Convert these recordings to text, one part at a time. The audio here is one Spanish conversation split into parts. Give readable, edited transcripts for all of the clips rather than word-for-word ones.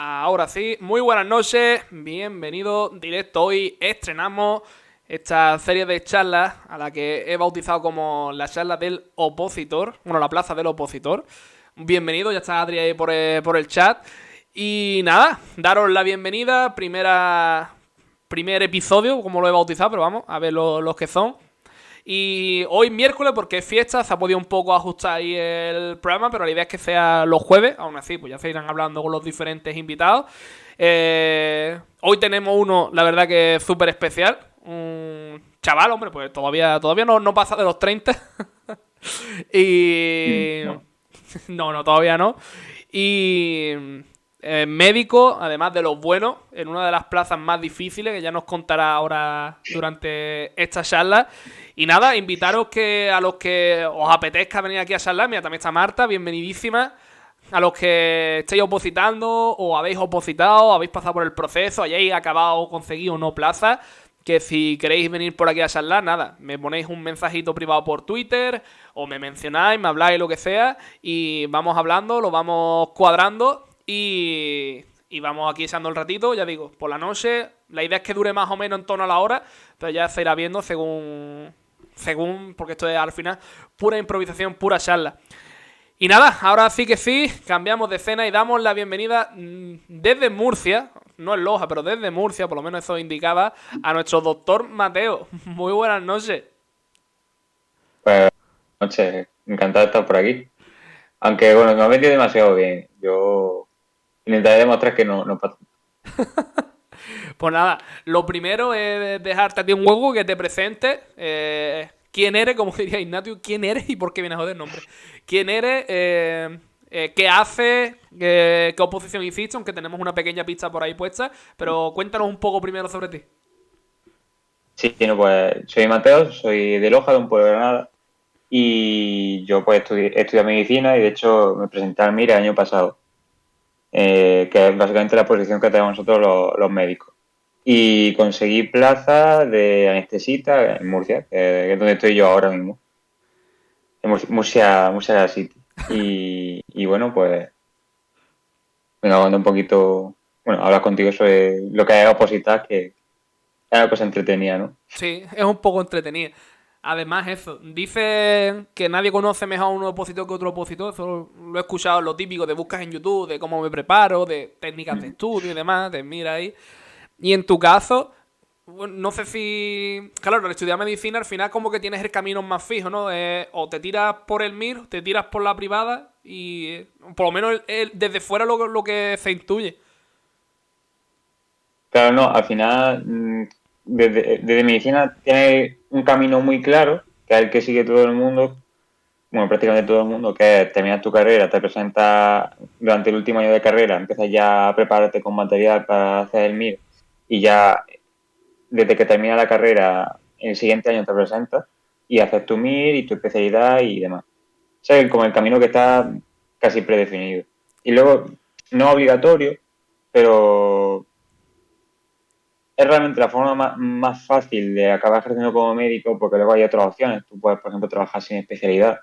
Ahora sí, muy buenas noches, bienvenido directo. Hoy estrenamos esta serie de charlas a la que he bautizado como la charla del opositor, bueno, la plaza del opositor. Bienvenido, ya está Adri ahí por el chat. Y nada, daros la bienvenida, primer episodio, como lo he bautizado, pero vamos a ver los que son. Y hoy miércoles, porque es fiesta, se ha podido un poco ajustar ahí el programa, pero la idea es que sea los jueves. Aún así, pues ya se irán hablando con los diferentes invitados. Hoy tenemos uno, la verdad que es súper especial. Un chaval, hombre, pues todavía no pasa de los 30. Y... No. No, todavía no. Y médico, además de los buenos, en una de las plazas más difíciles, que ya nos contará ahora durante esta charla. Y nada, invitaros que a los que os apetezca venir aquí a charlar, mira, también está Marta, bienvenidísima. A los que estéis opositando o habéis opositado, habéis pasado por el proceso, hayáis acabado o conseguido no plaza, que si queréis venir por aquí a charlar, nada, me ponéis un mensajito privado por Twitter o me mencionáis, me habláis, lo que sea, y vamos hablando, lo vamos cuadrando y vamos aquí echando el ratito, ya digo, por la noche. La idea es que dure más o menos en torno a la hora, pero ya se irá viendo según porque esto es al final pura improvisación, pura charla. Y nada, ahora sí que sí, cambiamos de escena y damos la bienvenida desde Murcia, no en Loja, pero desde Murcia, por lo menos eso indicaba, a nuestro doctor Mateo. Muy buenas noches. Pues, noches, encantado de estar por aquí. Aunque, bueno, me ha metido demasiado bien. Yo intentaré demostrar que no pasa. Pues nada, lo primero es dejarte a ti un hueco que te presente. ¿Quién eres? Como diría Ignatius, ¿quién eres y por qué vienes a joder nombre? ¿Quién eres? ¿Qué haces? ¿Qué oposición hiciste? Aunque tenemos una pequeña pista por ahí puesta. Pero cuéntanos un poco primero sobre ti. Sí, no, pues soy Mateo, soy de Loja, de un pueblo de Granada. Y yo pues estudié medicina y de hecho me presenté al MIR el año pasado, que es básicamente la posición que tenemos nosotros los médicos. Y conseguí plaza de anestesista en Murcia, que es donde estoy yo ahora mismo, en Murcia City. Y bueno, pues venga, hablando un poquito, bueno, hablar contigo sobre lo que hay opositar, que es una cosa entretenida, ¿no? Sí, es un poco entretenido. Además, eso, dice que nadie conoce mejor a un opositor que otro opositor. Eso lo he escuchado, lo típico de buscas en YouTube, de cómo me preparo, de técnicas de estudio y demás, de mira ahí. Y en tu caso, bueno, no sé si... Claro, al estudiar medicina al final como que tienes el camino más fijo, ¿no? O te tiras por el MIR, te tiras por la privada y por lo menos desde fuera lo que se intuye. Claro, no, al final, desde medicina tienes un camino muy claro, que es el que sigue todo el mundo, bueno, prácticamente todo el mundo, que es terminar tu carrera, te presentas durante el último año de carrera, empiezas ya a prepararte con material para hacer el MIR y ya desde que termina la carrera, el siguiente año te presentas y haces tu MIR y tu especialidad y demás. O sea, como el camino que está casi predefinido. Y luego, no obligatorio, pero es realmente la forma más fácil de acabar ejerciendo como médico, porque luego hay otras opciones. Tú puedes, por ejemplo, trabajar sin especialidad,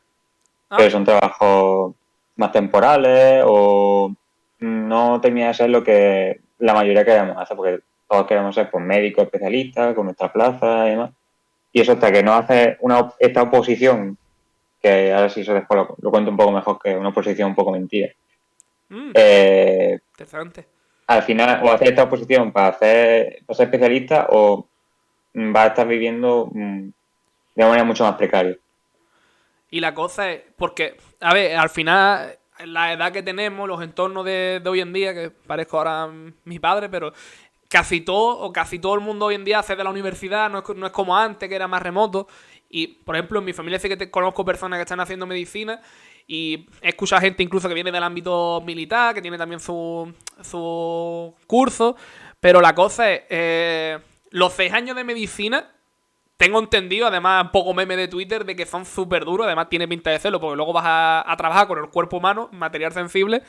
pero Ah, son trabajos más temporales o no termina de ser lo que la mayoría queremos hacer, porque todos queremos ser pues, médicos especialistas, con nuestra plaza y demás. Y eso hasta que no haces esta oposición, que ahora sí eso después lo cuento un poco mejor, que una oposición un poco mentira. Eh, interesante. Al final, o hacer esta oposición para ser especialista o va a estar viviendo de una manera mucho más precaria. Y la cosa es, porque, a ver, al final, la edad que tenemos, los entornos de hoy en día, que parezco ahora mi padre, pero casi todo el mundo hoy en día hace de la universidad, no es como antes, que era más remoto. Y, por ejemplo, en mi familia sí que conozco personas que están haciendo medicina y he escuchado gente incluso que viene del ámbito militar, que tiene también su curso, pero la cosa es, los 6 años de medicina tengo entendido, además, un poco meme de Twitter, de que son súper duros. Además, tiene pinta de serlo, porque luego vas a trabajar con el cuerpo humano, material sensible.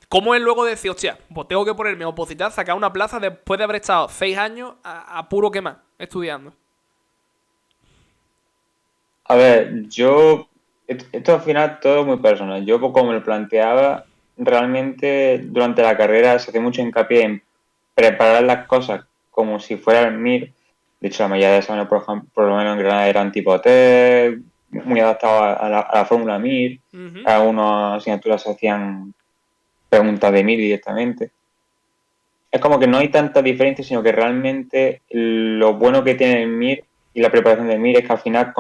¿Cómo es luego decir, hostia, pues tengo que ponerme a opositar, sacar una plaza después de haber estado 6 años a puro quemar, estudiando? A ver, esto al final todo muy personal. Yo como me lo planteaba, realmente durante la carrera se hace mucho hincapié en preparar las cosas como si fuera el MIR. De hecho, la mayoría de exámenes, por ejemplo, por lo menos en Granada, eran tipo test, muy adaptados a la fórmula MIR. Ujú. Algunas asignaturas se hacían preguntas de MIR directamente. Es como que no hay tanta diferencia, sino que realmente lo bueno que tiene el MIR y la preparación del MIR es que al final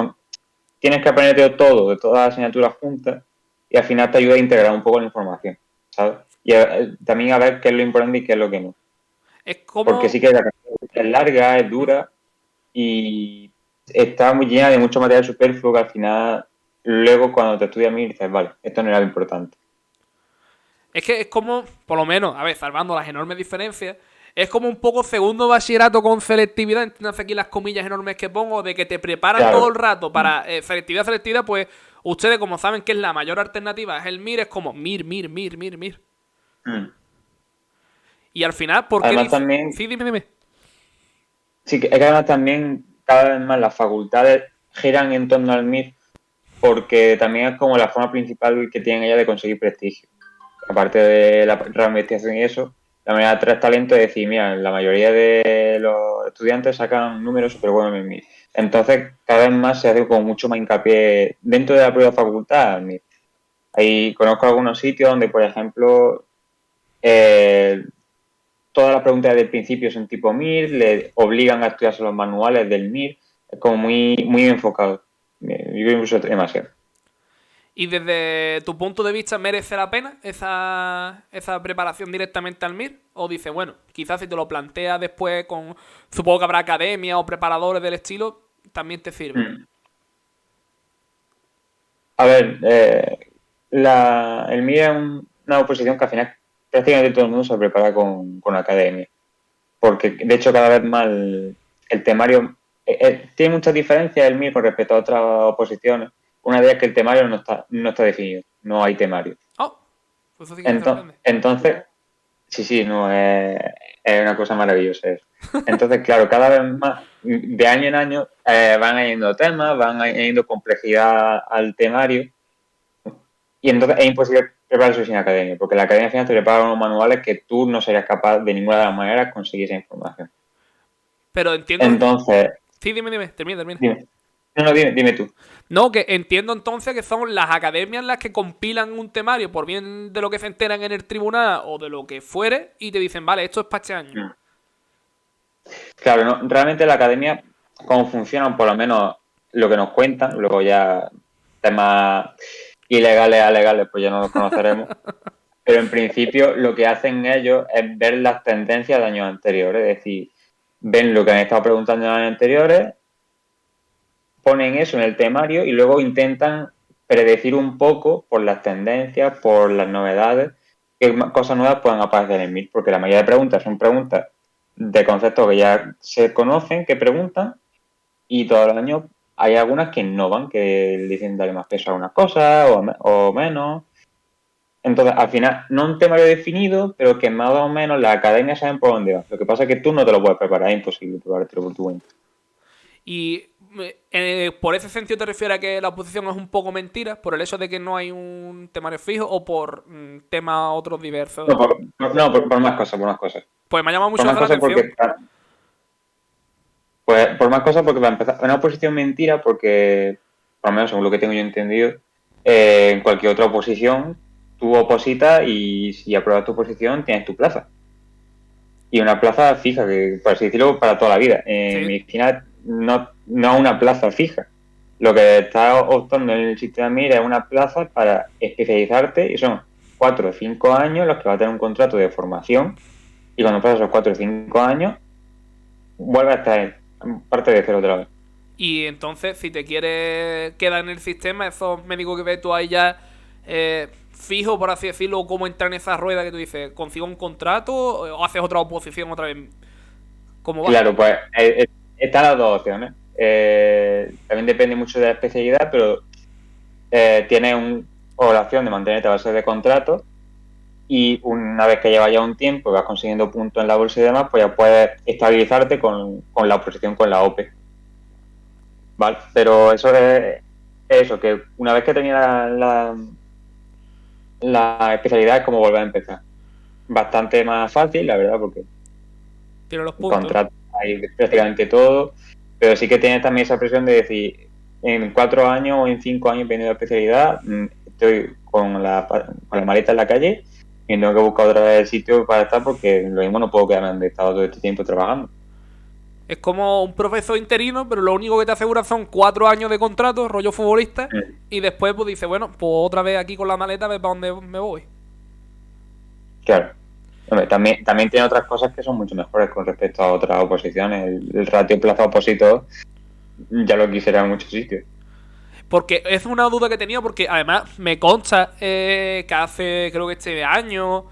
tienes que aprenderte todo de todas las asignaturas juntas y al final te ayuda a integrar un poco la información, ¿sabes? Y también a ver qué es lo importante y qué es lo que no. Es Porque como... sí que la carrera es larga, es dura y está muy llena de mucho material superfluo que al final, luego cuando te estudias MIR dices, vale, esto no era lo importante. Es que es como, por lo menos, a ver, salvando las enormes diferencias, es como un poco segundo bachillerato con selectividad, entiendes aquí las comillas enormes que pongo, de que te preparan todo el Claro. rato para selectividad, pues ustedes como saben que es la mayor alternativa, es el MIR, es como MIR. Mm. Y al final, ¿por qué Además dice...? también, Sí, dime. sí que es que además también cada vez más las facultades giran en torno al MIR porque también es como la forma principal que tienen ellas de conseguir prestigio. Aparte de la reinvestigación y eso, la manera de traer talento es decir, mira, la mayoría de los estudiantes sacan números súper buenos en el MIR. Entonces, cada vez más se hace como mucho más hincapié dentro de la propia facultad al MIR. Ahí conozco algunos sitios donde, por ejemplo, eh, todas las preguntas del principio son tipo MIR, le obligan a estudiarse los manuales del MIR, es como muy enfocado. Yo creo incluso demasiado. Y desde tu punto de vista, ¿merece la pena esa preparación directamente al MIR? ¿O dice, bueno, quizás si te lo planteas después con... Supongo que habrá academia o preparadores del estilo, también te sirve. Mm. A ver, el MIR es una oposición que al final prácticamente todo el mundo se prepara con academia. Porque de hecho cada vez más el temario tiene muchas diferencias el MIR con respecto a otras oposiciones. Una de ellas es que el temario no está definido, no hay temario. Oh, pues eso sí que me sorprende. Entonces, sí, no, es una cosa maravillosa eso. Entonces, claro, cada vez más, de año en año, van añadiendo temas, van añadiendo complejidad al temario. Y entonces es imposible preparar eso sin academia, porque la academia al final te prepara unos manuales que tú no serías capaz de ninguna de las maneras conseguir esa información. Pero entiendo... Entonces, Sí, dime, termina. dime. No, dime tú. No, que entiendo entonces que son las academias las que compilan un temario, por bien de lo que se enteran en el tribunal o de lo que fuere, y te dicen, vale, esto es para este año. Mm. Claro, no, realmente la academia, cómo funcionan, por lo menos lo que nos cuentan, luego ya temas ilegales a legales, pues ya no los conoceremos. Pero en principio lo que hacen ellos es ver las tendencias de años anteriores, es decir, ven lo que han estado preguntando en años anteriores, ponen eso en el temario y luego intentan predecir un poco por las tendencias, por las novedades, qué cosas nuevas puedan aparecer en el MIR, porque la mayoría de preguntas son preguntas de conceptos que ya se conocen, que preguntan, y todos los años hay algunas que innovan, que dicen darle más peso a unas cosas o menos. Entonces, al final, no un temario definido, pero que más o menos la academia saben por dónde va. Lo que pasa es que tú no te lo puedes preparar, es imposible preparártelo por tu cuenta. Y por ese sentido te refieres a que la oposición es un poco mentira, por el hecho de que no hay un temario fijo o por temas otros diversos. No, por más cosas, por más cosas. Pues me ha llamado Por mucho más la cosas atención. porque, pues, por más cosas porque para empezar, una oposición mentira porque, por lo menos según lo que tengo yo entendido, en cualquier otra oposición, tú opositas y si apruebas tu oposición tienes tu plaza. Y una plaza fija, que por así decirlo, para toda la vida. En Sí. medicina no una plaza fija. Lo que está optando en el sistema MIR es una plaza para especializarte y son 4 o 5 años los que va a tener un contrato de formación y cuando pasas esos 4 o 5 años vuelve a estar en parte de cero otra vez. Y entonces, si te quieres quedar en el sistema, esos médicos que ves tú ahí ya fijo, por así decirlo, cómo entrar en esa rueda que tú dices, ¿consigo un contrato o haces otra oposición otra vez? ¿Cómo va? Claro, pues están las dos opciones. También depende mucho de la especialidad, pero tienes o la opción de mantenerte a base de contrato y una vez que llevas ya un tiempo y vas consiguiendo puntos en la bolsa y demás, pues ya puedes estabilizarte con la oposición con la OPE. ¿Vale? Pero eso es eso, que una vez que termina la especialidad es como volver a empezar. Bastante más fácil, la verdad, porque Tiene los puntos, ¿no? contratos hay prácticamente todo, pero sí que tienes también esa presión de decir, en 4 años o en 5 años, dependiendo de la especialidad, estoy con la maleta en la calle y tengo que buscar otra vez el sitio para estar porque lo mismo no puedo quedarme donde he estado todo este tiempo trabajando. Es como un profesor interino, pero lo único que te asegura son 4 años de contrato, rollo futbolista, Mm. y después pues dice, bueno, pues otra vez aquí con la maleta, a ver para dónde me voy. Claro. Hombre, también tiene otras cosas que son mucho mejores con respecto a otras oposiciones. El ratio plaza-opositor ya lo quisiera en muchos sitios. Porque es una duda que tenía, porque además me consta que hace, creo que este año,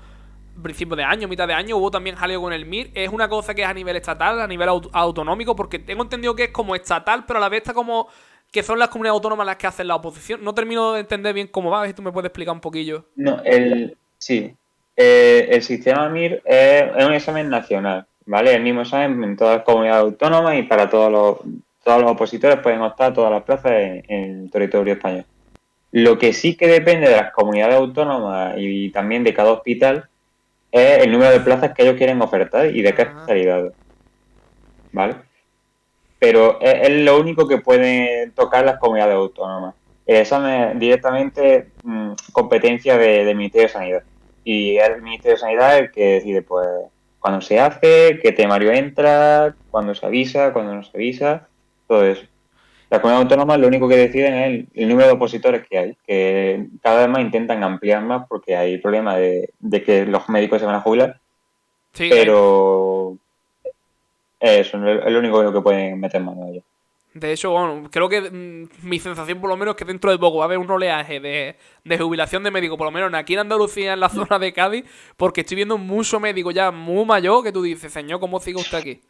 principio de año, mitad de año, hubo también jaleo con el MIR. Es una cosa que es a nivel estatal, a nivel autonómico, porque tengo entendido que es como estatal, pero a la vez está como que son las comunidades autónomas las que hacen la oposición. No termino de entender bien cómo va, a ver si tú me puedes explicar un poquillo. No, sí. El sistema MIR es un examen nacional, ¿vale? El mismo examen en todas las comunidades autónomas y para todos los opositores pueden optar a todas las plazas en el territorio español. Lo que sí que depende de las comunidades autónomas y también de cada hospital es el número de plazas que ellos quieren ofertar y de qué Ajá. especialidades, ¿vale? Pero es lo único que pueden tocar las comunidades autónomas. El examen es directamente competencia del Ministerio de Sanidad. Y es el Ministerio de Sanidad el que decide, pues, cuándo se hace, qué temario entra, cuándo se avisa, cuándo no se avisa, todo eso. Las comunidades autónomas lo único que deciden es el número de opositores que hay, que cada vez más intentan ampliar más porque hay problema de que los médicos se van a jubilar, Sí, pero eso es lo único que pueden meter mano a ellos. de hecho, bueno, creo que mi sensación por lo menos es que dentro de poco va a haber un oleaje de jubilación de médico, por lo menos aquí en Andalucía, en la zona de Cádiz, porque estoy viendo mucho médico ya muy mayor que tú dices, señor, ¿cómo sigue usted aquí?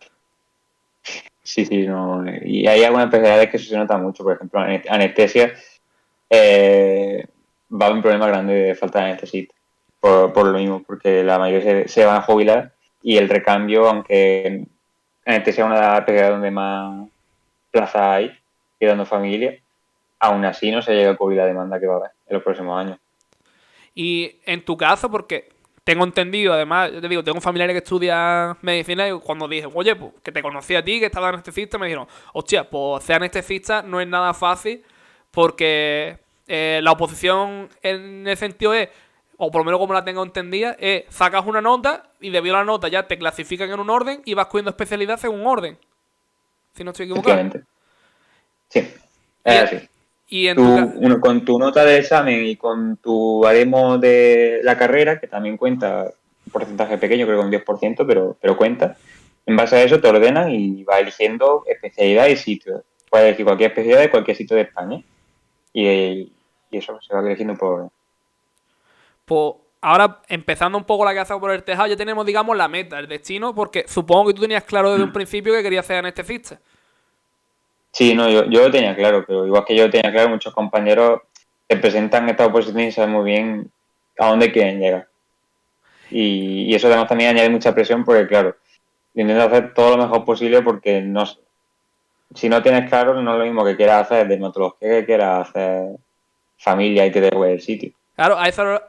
Sí, sí, no. Y hay algunas especialidades que eso se nota mucho, por ejemplo, anestesia va a haber un problema grande de falta de anestesista, por lo mismo, porque la mayoría se van a jubilar y el recambio, aunque anestesia es una de las especialidades donde más plaza hay, quedando familia, aún así no se llega a cubrir la demanda que va a haber en los próximos años. Y en tu caso, porque tengo entendido, además, yo te digo, tengo familiares que estudian medicina y cuando dije, oye, pues que te conocí a ti, que estabas anestesista, me dijeron, hostia, pues ser anestesista no es nada fácil porque la oposición en el sentido es, o por lo menos como la tengo entendida, es sacas una nota y debido a la nota ya te clasifican en un orden y vas cogiendo especialidad según orden, si no estoy equivocado. Efectivamente. Sí, Y, es así. y en tu caso... Con tu nota de examen y con tu baremo de la carrera, que también cuenta un porcentaje pequeño, creo que un 10%, pero cuenta, en base a eso te ordenan y vas eligiendo especialidad y sitio. Puedes elegir cualquier especialidad de cualquier sitio de España y eso se va eligiendo por orden. Pues ahora, empezando un poco la caza por el tejado, ya tenemos, digamos, la meta, el destino, porque supongo que tú tenías claro desde un Mm. principio que querías ser anestesista. Sí, no, yo lo tenía claro, pero igual que yo lo tenía claro, muchos compañeros se presentan esta oposición y saben muy bien a dónde quieren llegar. Y eso además también añade mucha presión porque, claro, intento hacer todo lo mejor posible porque no, si no tienes claro, no es lo mismo que quieras hacer dermatología que quieras hacer familia y te dejo el sitio. Claro, a eso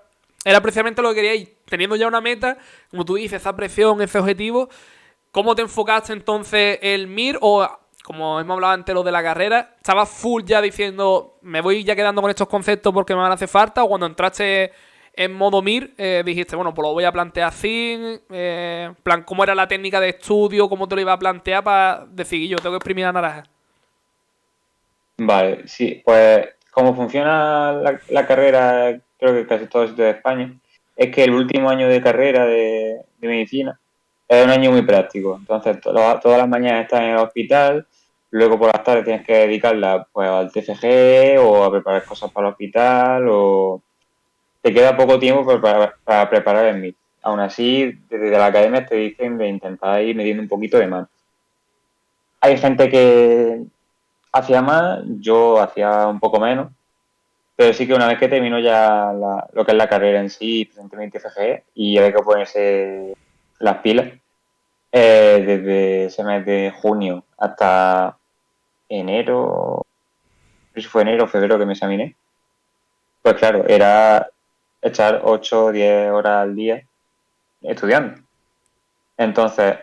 era precisamente lo que quería ir. Teniendo ya una meta, como tú dices, esa presión, ese objetivo, ¿cómo te enfocaste entonces el MIR o, como hemos hablado antes, lo de la carrera? ¿Estabas full ya diciendo, me voy ya quedando con estos conceptos porque me van a hacer falta? ¿O cuando entraste en modo MIR dijiste, bueno, pues lo voy a plantear así? Plan, ¿cómo era la técnica de estudio? ¿Cómo te lo iba a plantear para decir, yo tengo que exprimir la naranja? Vale, sí, pues como funciona la carrera, creo que casi todo el sitio de España, es que el último año de carrera de medicina es un año muy práctico. Entonces, todas las mañanas estás en el hospital, luego por las tardes tienes que dedicarla pues, al TFG o a preparar cosas para el hospital o te queda poco tiempo para preparar el MIT. Aún así, desde la academia te dicen de intentar ir midiendo un poquito de más. Hay gente que hacía más, yo hacía un poco menos, pero sí que una vez que termino ya lo que es la carrera en sí, presenté mi TFG y había que ponerse las pilas, desde ese mes de junio hasta enero, no sé si fue enero o febrero que me examiné, pues claro, era echar 8 o 10 horas al día estudiando. Entonces,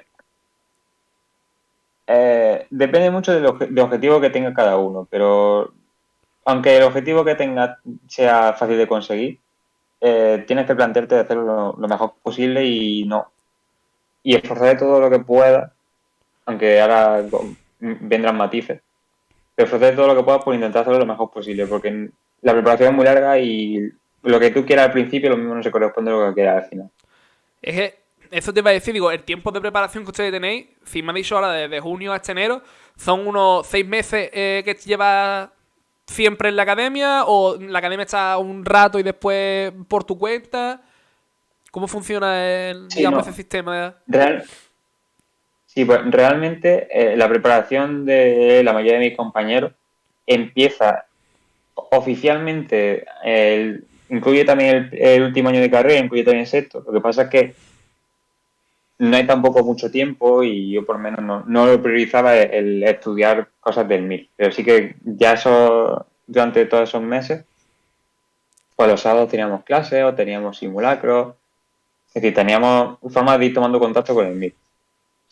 depende mucho del objetivo que tenga cada uno, pero aunque el objetivo que tenga sea fácil de conseguir, tienes que plantearte de hacerlo lo mejor posible y esforzarte todo lo que puedas, aunque ahora vendrán matices, pero esforzarte todo lo que puedas por intentar hacerlo lo mejor posible, porque la preparación es muy larga y lo que tú quieras al principio lo mismo no se corresponde a lo que quieras al final. Es que eso te iba a decir, digo, el tiempo de preparación que ustedes tenéis, si me han dicho ahora desde junio hasta enero, ¿son unos 6 meses que llevas siempre en la academia o en la academia está un rato y después por tu cuenta? ¿Cómo funciona Sí, digamos, ese no. sistema? Real, sí, pues realmente la preparación de la mayoría de mis compañeros empieza oficialmente, incluye también el último año de carrera, incluye también sexto. Lo que pasa es que no hay tampoco mucho tiempo y yo por lo menos no lo priorizaba el estudiar cosas del MIR. Pero sí que ya eso, durante todos esos meses, pues los sábados teníamos clases o teníamos simulacros, es decir, teníamos formas de ir tomando contacto con el MIR.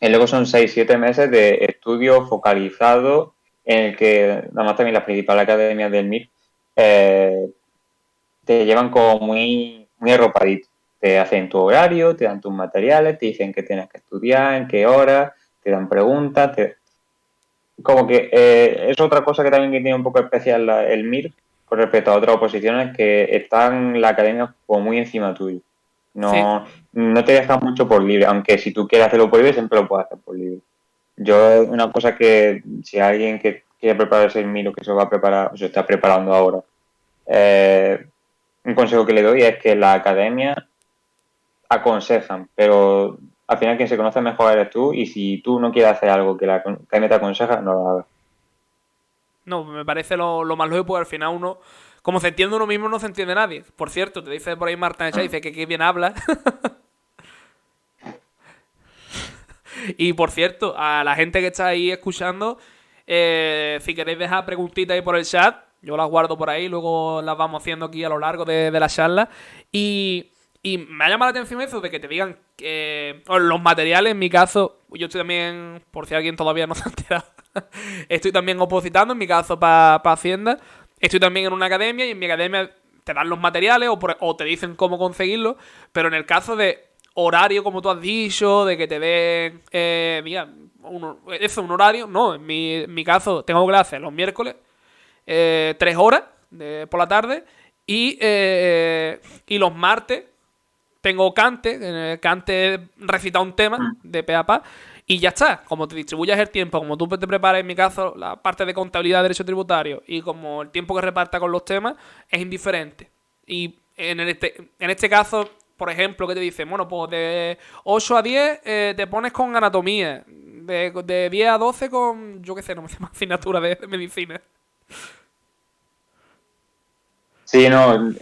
Y luego son 6 o 7 meses de estudio focalizado en el que, además también las principales academias del MIR, te llevan como muy arropadito. Te hacen tu horario, te dan tus materiales, te dicen qué tienes que estudiar, en qué hora, te dan preguntas. Como que es otra cosa que también que tiene un poco especial el MIR con respecto a otras oposiciones que están la academia como muy encima tuyo. Sí. No te dejan mucho por libre, aunque si tú quieres hacerlo por libre, siempre lo puedes hacer por libre. Yo, una cosa que si alguien que quiere prepararse el MIR o que se lo va a preparar, o se está preparando ahora, eh, un consejo que le doy es que la academia aconsejan, pero al final quien se conoce mejor eres tú y si tú no quieres hacer algo que la academia te aconseja, no lo hagas. No, me parece lo más lógico porque al final uno, como se entiende uno mismo, no se entiende nadie. Por cierto, te dice por ahí Marta Echa, dice que qué bien habla. Y por cierto, a la gente que está ahí escuchando, si queréis dejar preguntitas ahí por el chat, yo las guardo por ahí, luego las vamos haciendo aquí a lo largo de la charla. Y me ha llamado la atención eso de que te digan que los materiales, en mi caso, yo estoy también, por si alguien todavía no se ha enterado, estoy también opositando, en mi caso, para Hacienda. Estoy también en una academia y en mi academia te dan los materiales o te dicen cómo conseguirlos, pero en el caso de horario, como tú has dicho, de que te den, mira, un horario, no, en mi caso tengo clases los miércoles, 3 horas por la tarde y los martes tengo Cante recita un tema de pe a pa y ya está. Como te distribuyas el tiempo, como tú te preparas, en mi caso, la parte de contabilidad, derecho tributario y como el tiempo que reparta con los temas es indiferente. Y en este caso, por ejemplo, que te dice, bueno, pues de 8 a 10 te pones con anatomía, de 10 a 12 con, yo qué sé, no me sé más asignatura de medicina. Sí, no,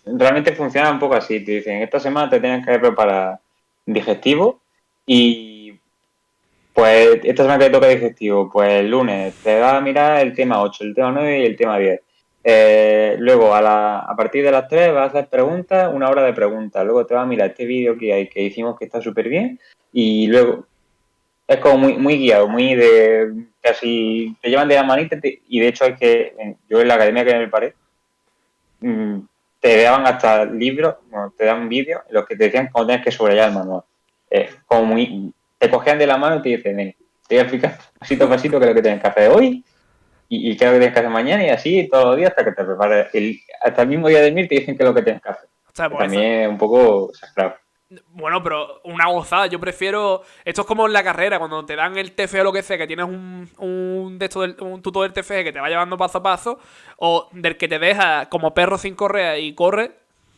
realmente funciona un poco así. Te dicen, esta semana te tienes que preparar digestivo y pues esta semana que te toca digestivo, pues el lunes te va a mirar el tema 8, el tema 9 y el tema 10. Luego, a partir de las 3 vas a hacer preguntas, 1 hora de preguntas. Luego te va a mirar este vídeo que hay, que hicimos que está súper bien. Y luego es como muy guiado, muy de casi te llevan de la manita. Y de hecho, es que yo en la academia que me paré, mm, te daban hasta libros, bueno, te dan vídeos en los que te decían cómo tienes que subrayar el manual. Como te cogían de la mano y te dicen, te voy a explicar pasito a pasito qué es lo que tienes que hacer hoy y qué es lo que tienes que hacer mañana y así todos los días hasta que te prepares. Hasta el mismo día de mil te dicen qué es lo que tienes que hacer. O sea, Que por eso. también es un poco sagrado. Bueno, pero una gozada. Yo prefiero. Esto es como en la carrera, cuando te dan el TFE o lo que sea, que tienes un tutor del TFE que te va llevando paso a paso, o del que te deja como perro sin correa y corre.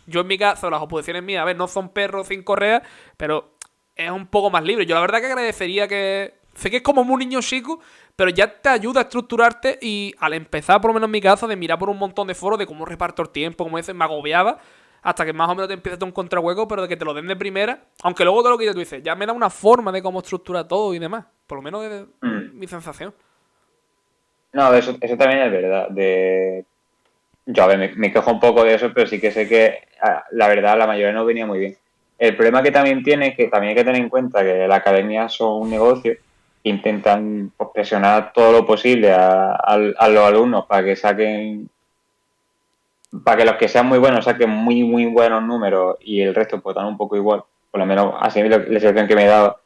Yo en mi caso, las oposiciones mías, a ver, no son perros sin correa, pero es un poco más libre. Yo la verdad que agradecería que. Sé que es como un niño chico, pero ya te ayuda a estructurarte y al empezar, por lo menos en mi caso, de mirar por un montón de foros de cómo reparto el tiempo, como dices, me agobiaba hasta que más o menos te empiezas a un contrahueco, pero de que te lo den de primera. Aunque luego de lo que tú dices, ya me da una forma de cómo estructura todo y demás. Por lo menos es Mm. mi sensación. No, eso también es verdad. yo a ver, me quejo un poco de eso, pero sí que sé que la verdad la mayoría no venía muy bien. El problema que también tiene es que también hay que tener en cuenta que la academia son un negocio que intentan pues, presionar todo lo posible a los alumnos para que los que sean muy buenos saquen muy, muy buenos números y el resto pues dan un poco igual, por lo menos así es la sensación que me daba.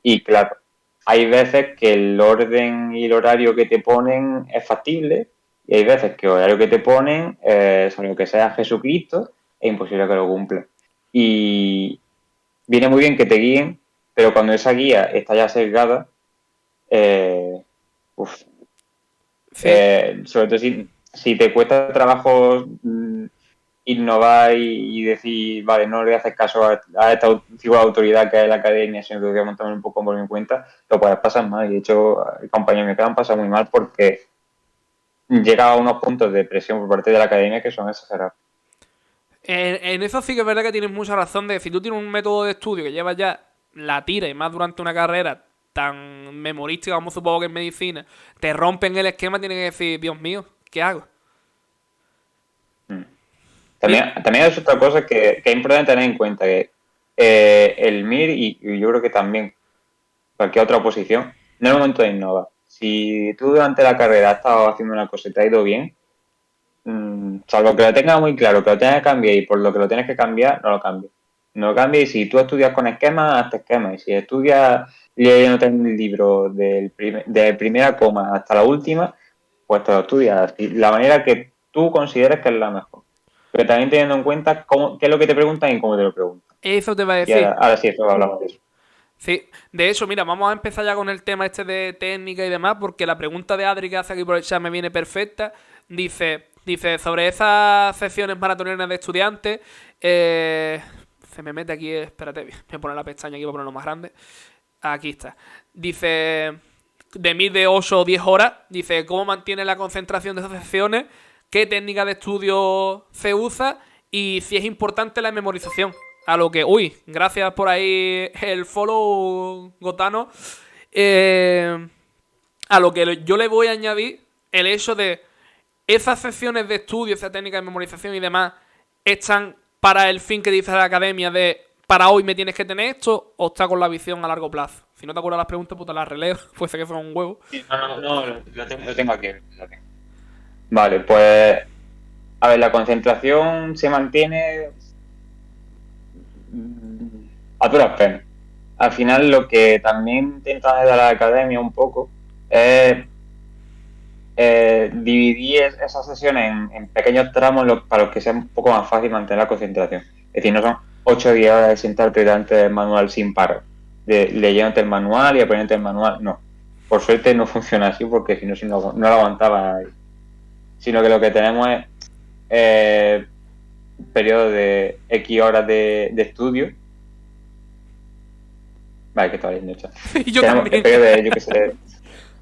Y claro, hay veces que el orden y el horario que te ponen es factible y hay veces que el horario que te ponen, salvo que sea Jesucristo, es imposible que lo cumpla. Y viene muy bien que te guíen, pero cuando esa guía está ya sesgada, eh, uf, Sí, sobre todo si te cuesta trabajo innovar y decir, vale, no le haces caso a esta figura de autoridad que es la academia, sino que voy a montarme un poco por mi cuenta, lo puedes pasar mal. Y de hecho, el compañero me quedan pasa muy mal porque llega a unos puntos de presión por parte de la academia que son exagerados. en eso sí que es verdad que tienes mucha razón de si tú tienes un método de estudio que llevas ya la tira y más durante una carrera tan memorística como supongo que en medicina, te rompen el esquema, tienes que decir, Dios mío, ¿qué hago? Mm. Mira, También es otra cosa que es importante tener en cuenta, que el MIR y yo creo que también cualquier otra oposición, no es el momento de innovar. Si tú durante la carrera has estado haciendo una cosa y te ha ido bien, salvo que lo tengas muy claro, que lo tengas que cambiar y por lo que lo tienes que cambiar, no lo cambies. No lo cambies y si tú estudias con esquemas, hazte esquemas. Y si estudias leyéndote el libro de primera coma hasta la última, pues te lo estudias. Y la manera que tú consideres que es la mejor. Pero también teniendo en cuenta qué es lo que te preguntan y cómo te lo preguntan. eso te va a Y decir. ahora sí, eso hablamos de eso. Sí, de hecho, mira, vamos a empezar ya con el tema este de técnica y demás, porque la pregunta de Adri que hace aquí por el chat me viene perfecta. Dice, sobre esas secciones maratonianas de estudiantes, se me mete aquí, espérate, voy a poner la pestaña aquí para ponerlo más grande. Aquí está. Dice, de 8 o 10 horas, dice, ¿cómo mantiene la concentración de esas secciones? ¿Qué técnica de estudio se usa? Y si es importante la memorización. A lo que, uy, gracias por ahí el follow, Gotano. Eh, a lo que yo le voy a añadir el hecho de esas secciones de estudio, esa técnica de memorización y demás, están para el fin que dice la academia de para hoy me tienes que tener esto o está con la visión a largo plazo. Si no te acuerdas las preguntas, pues te las releo. Fuese que son un huevo. Sí, no, lo tengo aquí. Lo tengo. Vale, pues a ver, la concentración se mantiene a duras penas. Al final lo que también intenta dar la academia un poco es dividir esas sesiones en pequeños tramos para los que sea un poco más fácil mantener la concentración. Es decir, no son 8 o 10 horas de sentarte delante del manual sin parar, de leyéndote el manual y aprendiéndote el manual, no. Por suerte no funciona así porque si no, no lo aguantaba. Sino que lo que tenemos es periodo de X horas de estudio. Vale, que está leyendo el chat. Y yo Tenemos el también. periodo de, yo qué sé,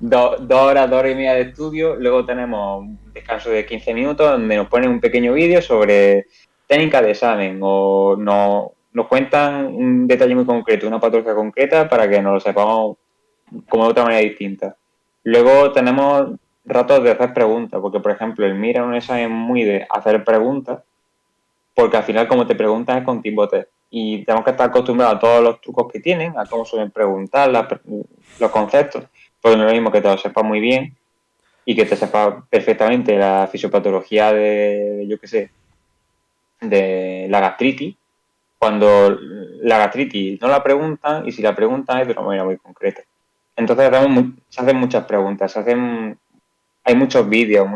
2 horas, 2 horas y media de estudio. Luego tenemos un descanso de 15 minutos donde nos ponen un pequeño vídeo sobre técnica de examen o nos cuentan un detalle muy concreto, una patología concreta para que nos lo sepamos como de otra manera distinta. Luego tenemos ratos de hacer preguntas, porque por ejemplo el MIR es un examen muy de hacer preguntas, porque al final como te preguntan es con tipo test. Y tenemos que estar acostumbrados a todos los trucos que tienen, a cómo suelen preguntar, los conceptos, porque no es lo mismo que te lo sepas muy bien y que te sepas perfectamente la fisiopatología de, yo qué sé, de la gastritis, cuando la gastritis no la preguntan y si la preguntan es de una manera muy concreta. Entonces se hacen muchas preguntas, hay muchos vídeos,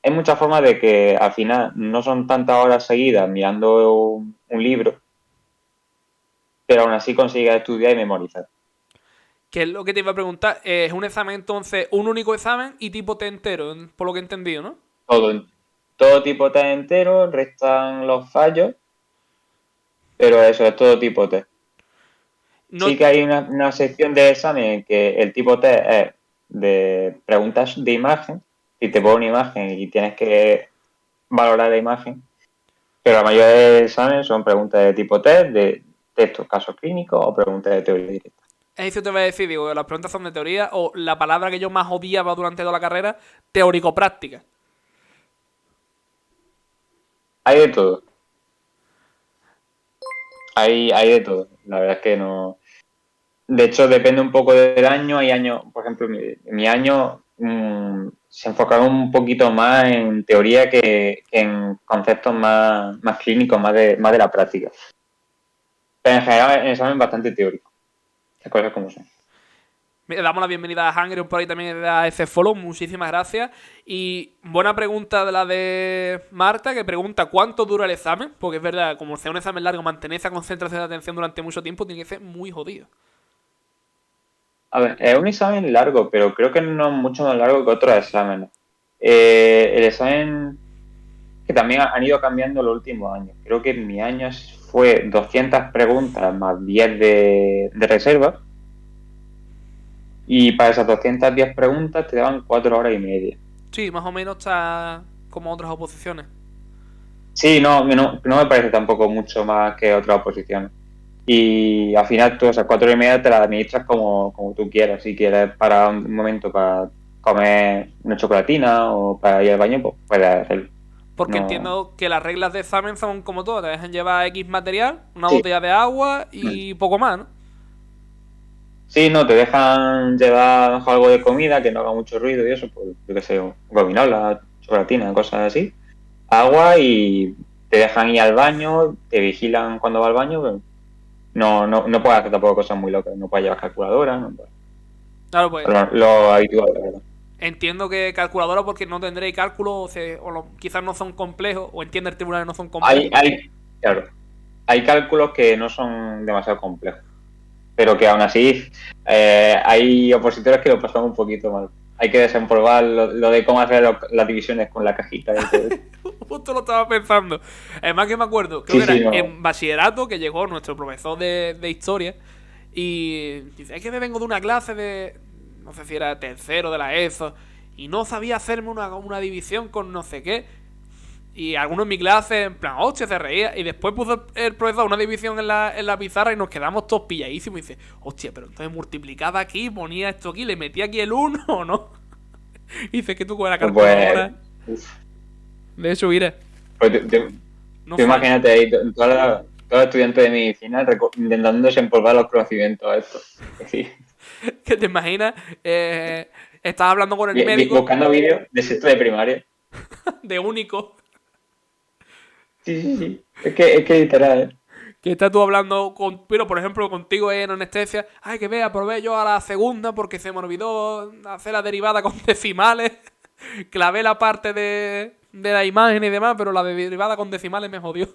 hay muchas formas de que al final no son tantas horas seguidas mirando un libro, pero aún así consigues estudiar y memorizar. Que es lo que te iba a preguntar. Es un examen entonces, un único examen y tipo T entero, por lo que he entendido, ¿no? Todo tipo test entero, restan los fallos, pero eso es todo tipo test. No, Sí que hay una sección de examen en que el tipo test es de preguntas de imagen, si te pone una imagen y tienes que valorar la imagen, pero la mayoría de exámenes son preguntas de tipo test, de textos, casos clínicos o preguntas de teoría directa. eso te voy a decir, digo, las preguntas son de teoría o la palabra que yo más odiaba durante toda la carrera, teórico-práctica. Hay de todo. Hay de todo. La verdad es que no. De hecho, depende un poco del año. Hay años, por ejemplo, mi año se enfocaba un poquito más en teoría que en conceptos más clínicos, más de la práctica. Pero en general, el examen es bastante teórico. Las cosas como son. Le damos la bienvenida a Hangrion por ahí también a ese follow, muchísimas gracias. Y buena pregunta de la de Marta, que pregunta cuánto dura el examen, porque es verdad, como sea un examen largo, mantener esa concentración de atención durante mucho tiempo tiene que ser muy jodido. A ver, es un examen largo, pero creo que no es mucho más largo que otros exámenes. El examen que también han ido cambiando los últimos años. Creo que en mi año fue 200 preguntas más 10 de reserva. Y para esas 210 preguntas te daban 4 horas y media. Sí, más o menos está como otras oposiciones. Sí, no me parece tampoco mucho más que otras oposiciones. Y al final tú esas 4 horas y media te las administras como tú quieras. Si quieres para un momento para comer una chocolatina o para ir al baño, pues puedes hacerlo. Porque No. entiendo que las reglas de examen son como todo, te dejan llevar X material, una Sí. botella de agua y poco más, ¿no? Sí, no, te dejan llevar algo de comida que no haga mucho ruido y eso, pues yo qué sé, gominola, chocolatina, cosas así. Agua y te dejan ir al baño, te vigilan cuando va al baño, pero no puedes hacer tampoco cosas muy locas, no puedes llevar calculadora, no puedes. Claro, pues Lo habitual, la verdad. entiendo que calculadora porque no tendréis cálculos quizás no son complejos, o entiende el tribunal que no son Hay, complejos. hay, claro, hay cálculos que no son demasiado complejos, pero que aún así hay opositores que lo pasan un poquito mal. Hay que desempolvar lo de cómo hacer las divisiones con la cajita y todo eso. Justo lo estaba pensando. Además que me acuerdo, creo Sí, que era sí, no. en bachillerato que llegó nuestro profesor de historia y dice, es que me vengo de una clase de, no sé si era tercero de la ESO, y no sabía hacerme una división con no sé qué. Y algunos en mi clase, en plan, hostia, se reía. Y después puso el profesor una división en la pizarra y nos quedamos todos pilladísimos. Y dice, hostia, pero entonces multiplicaba aquí, ponía esto aquí, le metía aquí el 1 o no. Y dice que tú con la Pues, calculadora. De hecho, mira, pues no tú falla. imagínate ahí todos los estudiantes de medicina intentando desempolvar los conocimientos a esto. Es decir, Que te imaginas, estás hablando con el médico buscando vídeos de sexto de primaria. de único. Sí, sí, sí. Es que literal, ¿eh? Que estás tú hablando con, pero por ejemplo contigo en anestesia, ay que vea, probé yo a la segunda porque se me olvidó hacer la derivada con decimales, clavé la parte de la imagen y demás, pero la derivada con decimales me jodió.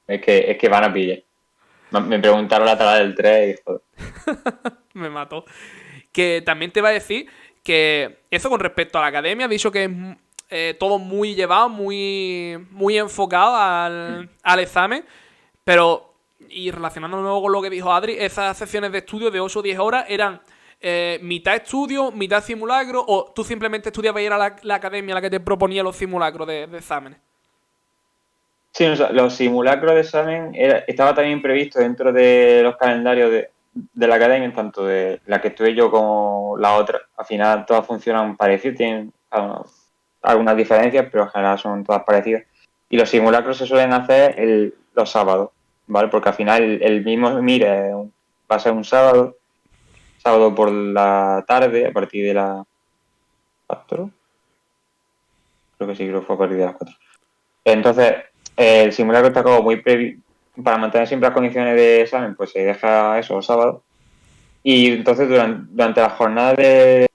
Es que van a pillar. Me preguntaron la tabla del 3 y joder. Me mató. Que también te va a decir que eso con respecto a la academia, ha dicho que es todo muy llevado, muy enfocado al examen, pero, y relacionándolo luego con lo que dijo Adri, esas sesiones de estudio de 8 o 10 horas eran mitad estudio, mitad simulacro, o tú simplemente estudiabas y era la academia la que te proponía los simulacros de exámenes. Sí, o sea, los simulacros de examen estaba también previsto dentro de los calendarios de la academia, tanto de la que estuve yo como la otra. Al final todas funcionan parecidas, tienen algunas diferencias, pero en general son todas parecidas. Y los simulacros se suelen hacer los sábados, ¿vale? Porque al final el mismo MIR va a ser un sábado por la tarde, a partir de las 4. Creo que sí, creo que fue a partir de las 4. Entonces, el simulacro está como muy para mantener siempre las condiciones de examen, pues se deja eso los sábados. Y entonces durante la jornada del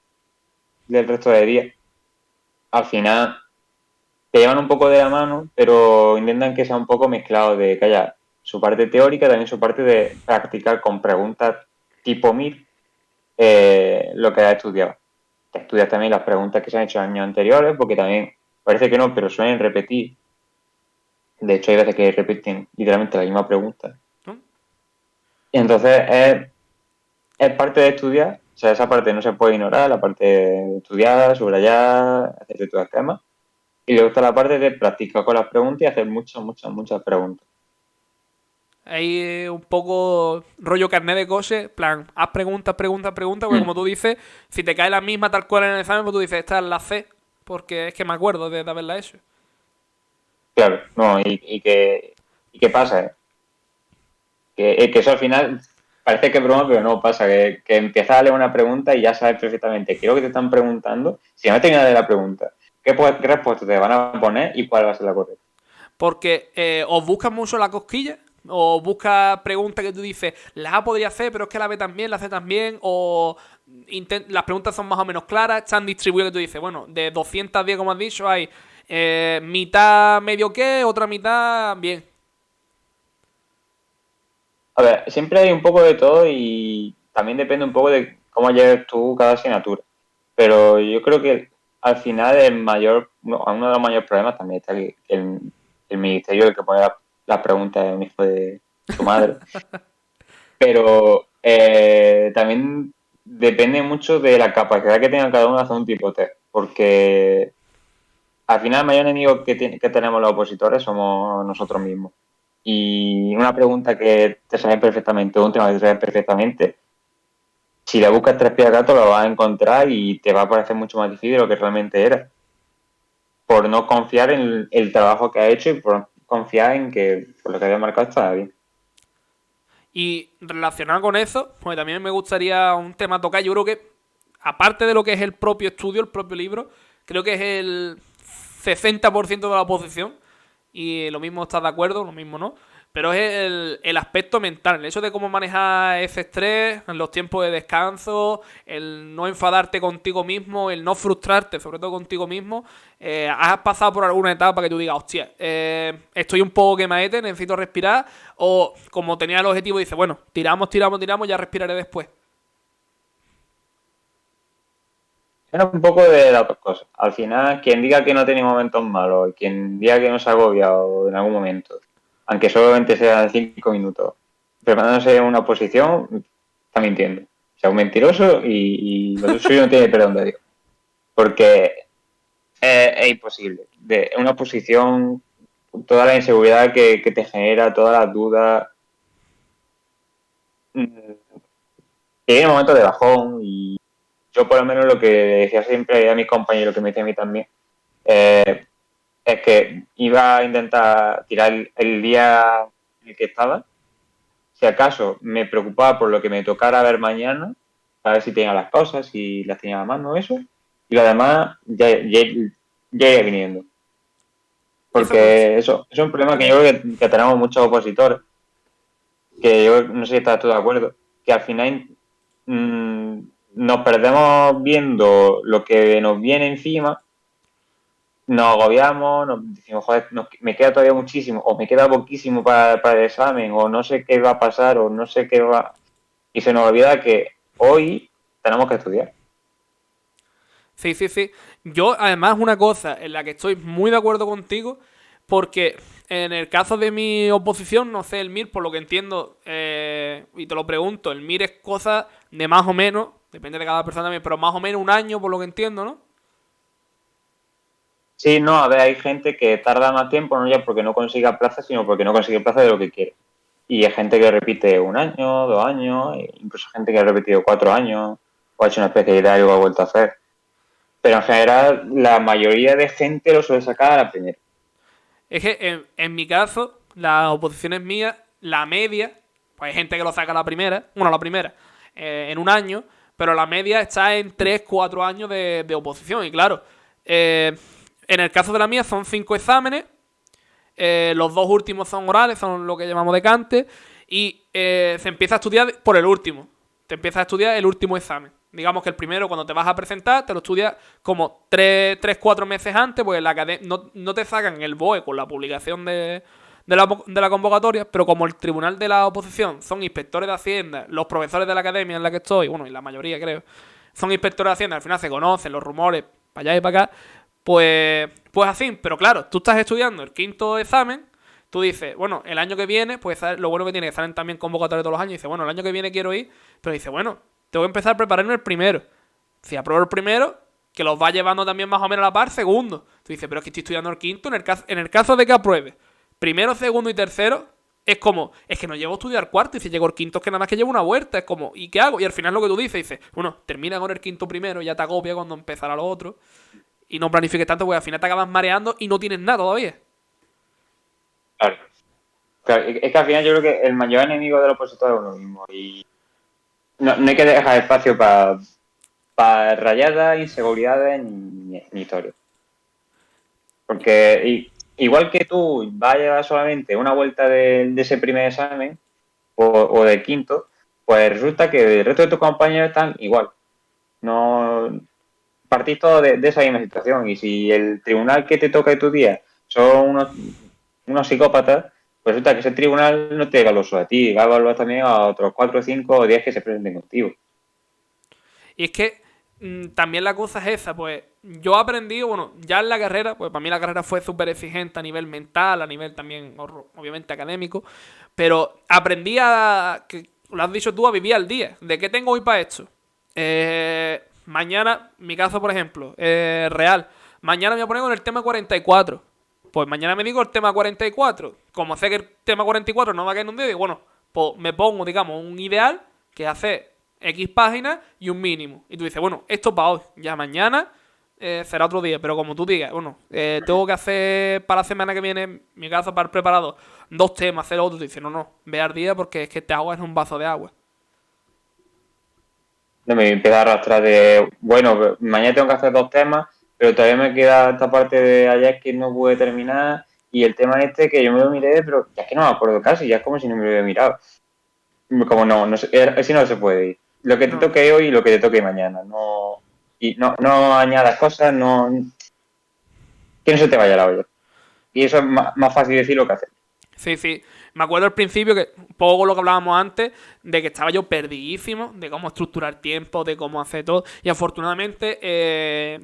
resto de días, al final te llevan un poco de la mano, pero intentan que sea un poco mezclado, de que haya su parte teórica, también su parte de practicar con preguntas tipo MIR lo que has estudiado. Te estudias también las preguntas que se han hecho en años anteriores, porque también parece que no, pero suelen repetir. De hecho, hay veces que repiten literalmente la misma pregunta. ¿No? Y entonces es parte de estudiar, o sea, esa parte no se puede ignorar, la parte de estudiar, subrayar, hacerte tus esquemas. Y luego está la parte de practicar con las preguntas y hacer muchas, muchas, muchas preguntas. Ahí un poco rollo carnet de coche, plan, haz preguntas, preguntas, preguntas, porque como Mm. tú dices, si te cae la misma tal cual en el examen, pues tú dices, esta es la C, porque es que me acuerdo de haberla hecho. Claro, no, y qué pasa, que eso al final parece que es broma, pero no pasa, que empiezas a leer una pregunta y ya sabes perfectamente qué es lo que te están preguntando, si no te terminas de la pregunta, qué respuesta te van a poner y cuál va a ser la correcta. Porque os buscas mucho la cosquilla, o buscas preguntas que tú dices, la A podría hacer, pero es que la B también, la C también, o las preguntas son más o menos claras, están distribuidas que tú dices, bueno, de 210, como has dicho, hay mitad medio que, otra mitad bien. A ver, siempre hay un poco de todo y también depende un poco de cómo lleves tú cada asignatura. Pero yo creo que al final uno de los mayores problemas también está el ministerio, el que pone las preguntas es un hijo de su madre. Pero también depende mucho de la capacidad que tenga cada uno de hacer un tipo de test. Porque al final el mayor enemigo que tenemos los opositores somos nosotros mismos. Y una pregunta que te sabes perfectamente, un tema que te sabes perfectamente, si le buscas tres pies a gato lo vas a encontrar y te va a parecer mucho más difícil de lo que realmente era. Por no confiar en el trabajo que ha hecho y por confiar en que por lo que había marcado está bien. Y relacionado con eso, pues también me gustaría un tema a tocar. Yo creo que, aparte de lo que es el propio estudio, el propio libro, creo que es el 60% de la oposición. Y lo mismo estás de acuerdo, lo mismo no. Pero es el aspecto mental, el hecho de cómo manejar ese estrés, en los tiempos de descanso, el no enfadarte contigo mismo, el no frustrarte, sobre todo contigo mismo. ¿Has pasado por alguna etapa que tú digas, hostia, estoy un poco quemaete, necesito respirar? O como tenía el objetivo, dices, bueno, tiramos, tiramos, tiramos, ya respiraré después. Era un poco de las dos cosas. Al final, quien diga que no tiene momentos malos y quien diga que no se ha agobiado en algún momento, aunque solamente sean 5 minutos, preparándose en una posición, está mintiendo. O sea, un mentiroso y lo suyo no tiene perdón de Dios. Porque es imposible. De una posición, toda la inseguridad que te genera, todas las dudas, que viene un momento de bajón y yo por lo menos lo que decía siempre a mis compañeros, que me decía a mí también, es que iba a intentar tirar el día en el que estaba. Si acaso me preocupaba por lo que me tocara ver mañana, para ver si tenía las cosas, si las tenía a mano, eso. Y lo demás ya iba viniendo. Eso es Porque eso es un problema que yo creo que tenemos muchos opositores, que yo no sé si estás tú de acuerdo, que al final nos perdemos viendo lo que nos viene encima, nos agobiamos, nos decimos, joder, me queda todavía muchísimo, o me queda poquísimo para el examen, o no sé qué va a pasar, o no sé qué va. Y se nos olvida que hoy tenemos que estudiar. Sí, sí, sí. Yo, además, una cosa en la que estoy muy de acuerdo contigo, porque en el caso de mi oposición, no sé, el MIR, por lo que entiendo, y te lo pregunto, el MIR es cosa de más o menos, depende de cada persona también, pero más o menos un año, por lo que entiendo, ¿no? Sí, no, a ver, hay gente que tarda más tiempo, no ya porque no consiga plaza, sino porque no consigue plaza de lo que quiere. Y hay gente que repite 1 año, 2 años, e incluso gente que ha repetido 4 años, o ha hecho una especialidad y lo ha vuelto a hacer. Pero en general, la mayoría de gente lo suele sacar a la primera. Es que en mi caso, las oposiciones mías, la media, pues hay gente que lo saca a la primera, bueno, la primera, en un año, pero la media está en 3 4 años de oposición. Y claro, en el caso de la mía son 5 exámenes, los 2 últimos son orales, son lo que llamamos decante, y se empieza a estudiar por el último. Te empiezas a estudiar el último examen. Digamos que el primero, cuando te vas a presentar, te lo estudias como 3 4 meses antes, pues no te sacan el BOE con la publicación de la convocatoria, pero como el tribunal de la oposición son inspectores de Hacienda, los profesores de la academia en la que estoy, bueno, y la mayoría creo, son inspectores de Hacienda, al final se conocen los rumores para allá y para acá, pues así. Pero claro, tú estás estudiando el quinto examen, tú dices, bueno, el año que viene, pues lo bueno que tiene que salen también convocatorios todos los años, y dices, bueno, el año que viene quiero ir, pero dice, bueno, tengo que empezar a prepararme el primero. Si apruebo el primero, que los va llevando también más o menos a la par, segundo. Tú dices, pero es que estoy estudiando el quinto, en el caso de que apruebe primero, segundo y tercero, es que no llevo a estudiar cuarto, y si llego el quinto es que nada más que llevo una vuelta, es como, ¿y qué hago? Y al final lo que tú dices, bueno, termina con el quinto primero, ya te agobia cuando empezará lo otro, y no planifiques tanto, porque al final te acabas mareando y no tienes nada todavía. Claro. Claro, es que al final yo creo que el mayor enemigo del opositor es uno mismo y no hay que dejar espacio para rayadas, inseguridades ni historias. Porque igual que tú vayas solamente una vuelta de ese primer examen o del quinto, pues resulta que el resto de tus compañeros están igual. No partís todos de esa misma situación. Y si el tribunal que te toca de tu día son unos psicópatas, pues resulta que ese tribunal no te evalúa solo a ti, va a evaluar también a otros 4, 5 o 10 que se presenten contigo. Y es que también la cosa es esa, pues yo he aprendido, bueno, ya en la carrera, pues para mí la carrera fue súper exigente a nivel mental, a nivel también, obviamente, académico, pero aprendí que lo has dicho tú, a vivir al día. ¿De qué tengo hoy para esto? Mañana, mi caso, por ejemplo, real, mañana me voy a poner con el tema 44. Pues mañana me digo el tema 44. Como sé que el tema 44 no va a caer en un día, digo, bueno, pues me pongo, digamos, un ideal que hace X páginas y un mínimo. Y tú dices, bueno, esto para hoy, ya mañana será otro día. Pero como tú digas, bueno, tengo que hacer para la semana que viene, en mi caso, para el preparado, 2 temas, hacer otro. Tú dices, no, ve al día porque es que te ahogas en un vaso de agua. No me empieza a arrastrar de, bueno, mañana tengo que hacer 2 temas, pero todavía me queda esta parte de ayer que no pude terminar y el tema este que yo me lo miré, pero ya es que no me acuerdo casi, ya es como si no me lo hubiera mirado. Como no así no se puede ir. Lo que te No. toque hoy y lo que te toque mañana. Y no añadas cosas, que no se te vaya la olla. Y eso es más fácil decirlo que hacer. Sí, sí. Me acuerdo al principio que, un poco lo que hablábamos antes, de que estaba yo perdidísimo, de cómo estructurar tiempo, de cómo hacer todo. Y afortunadamente,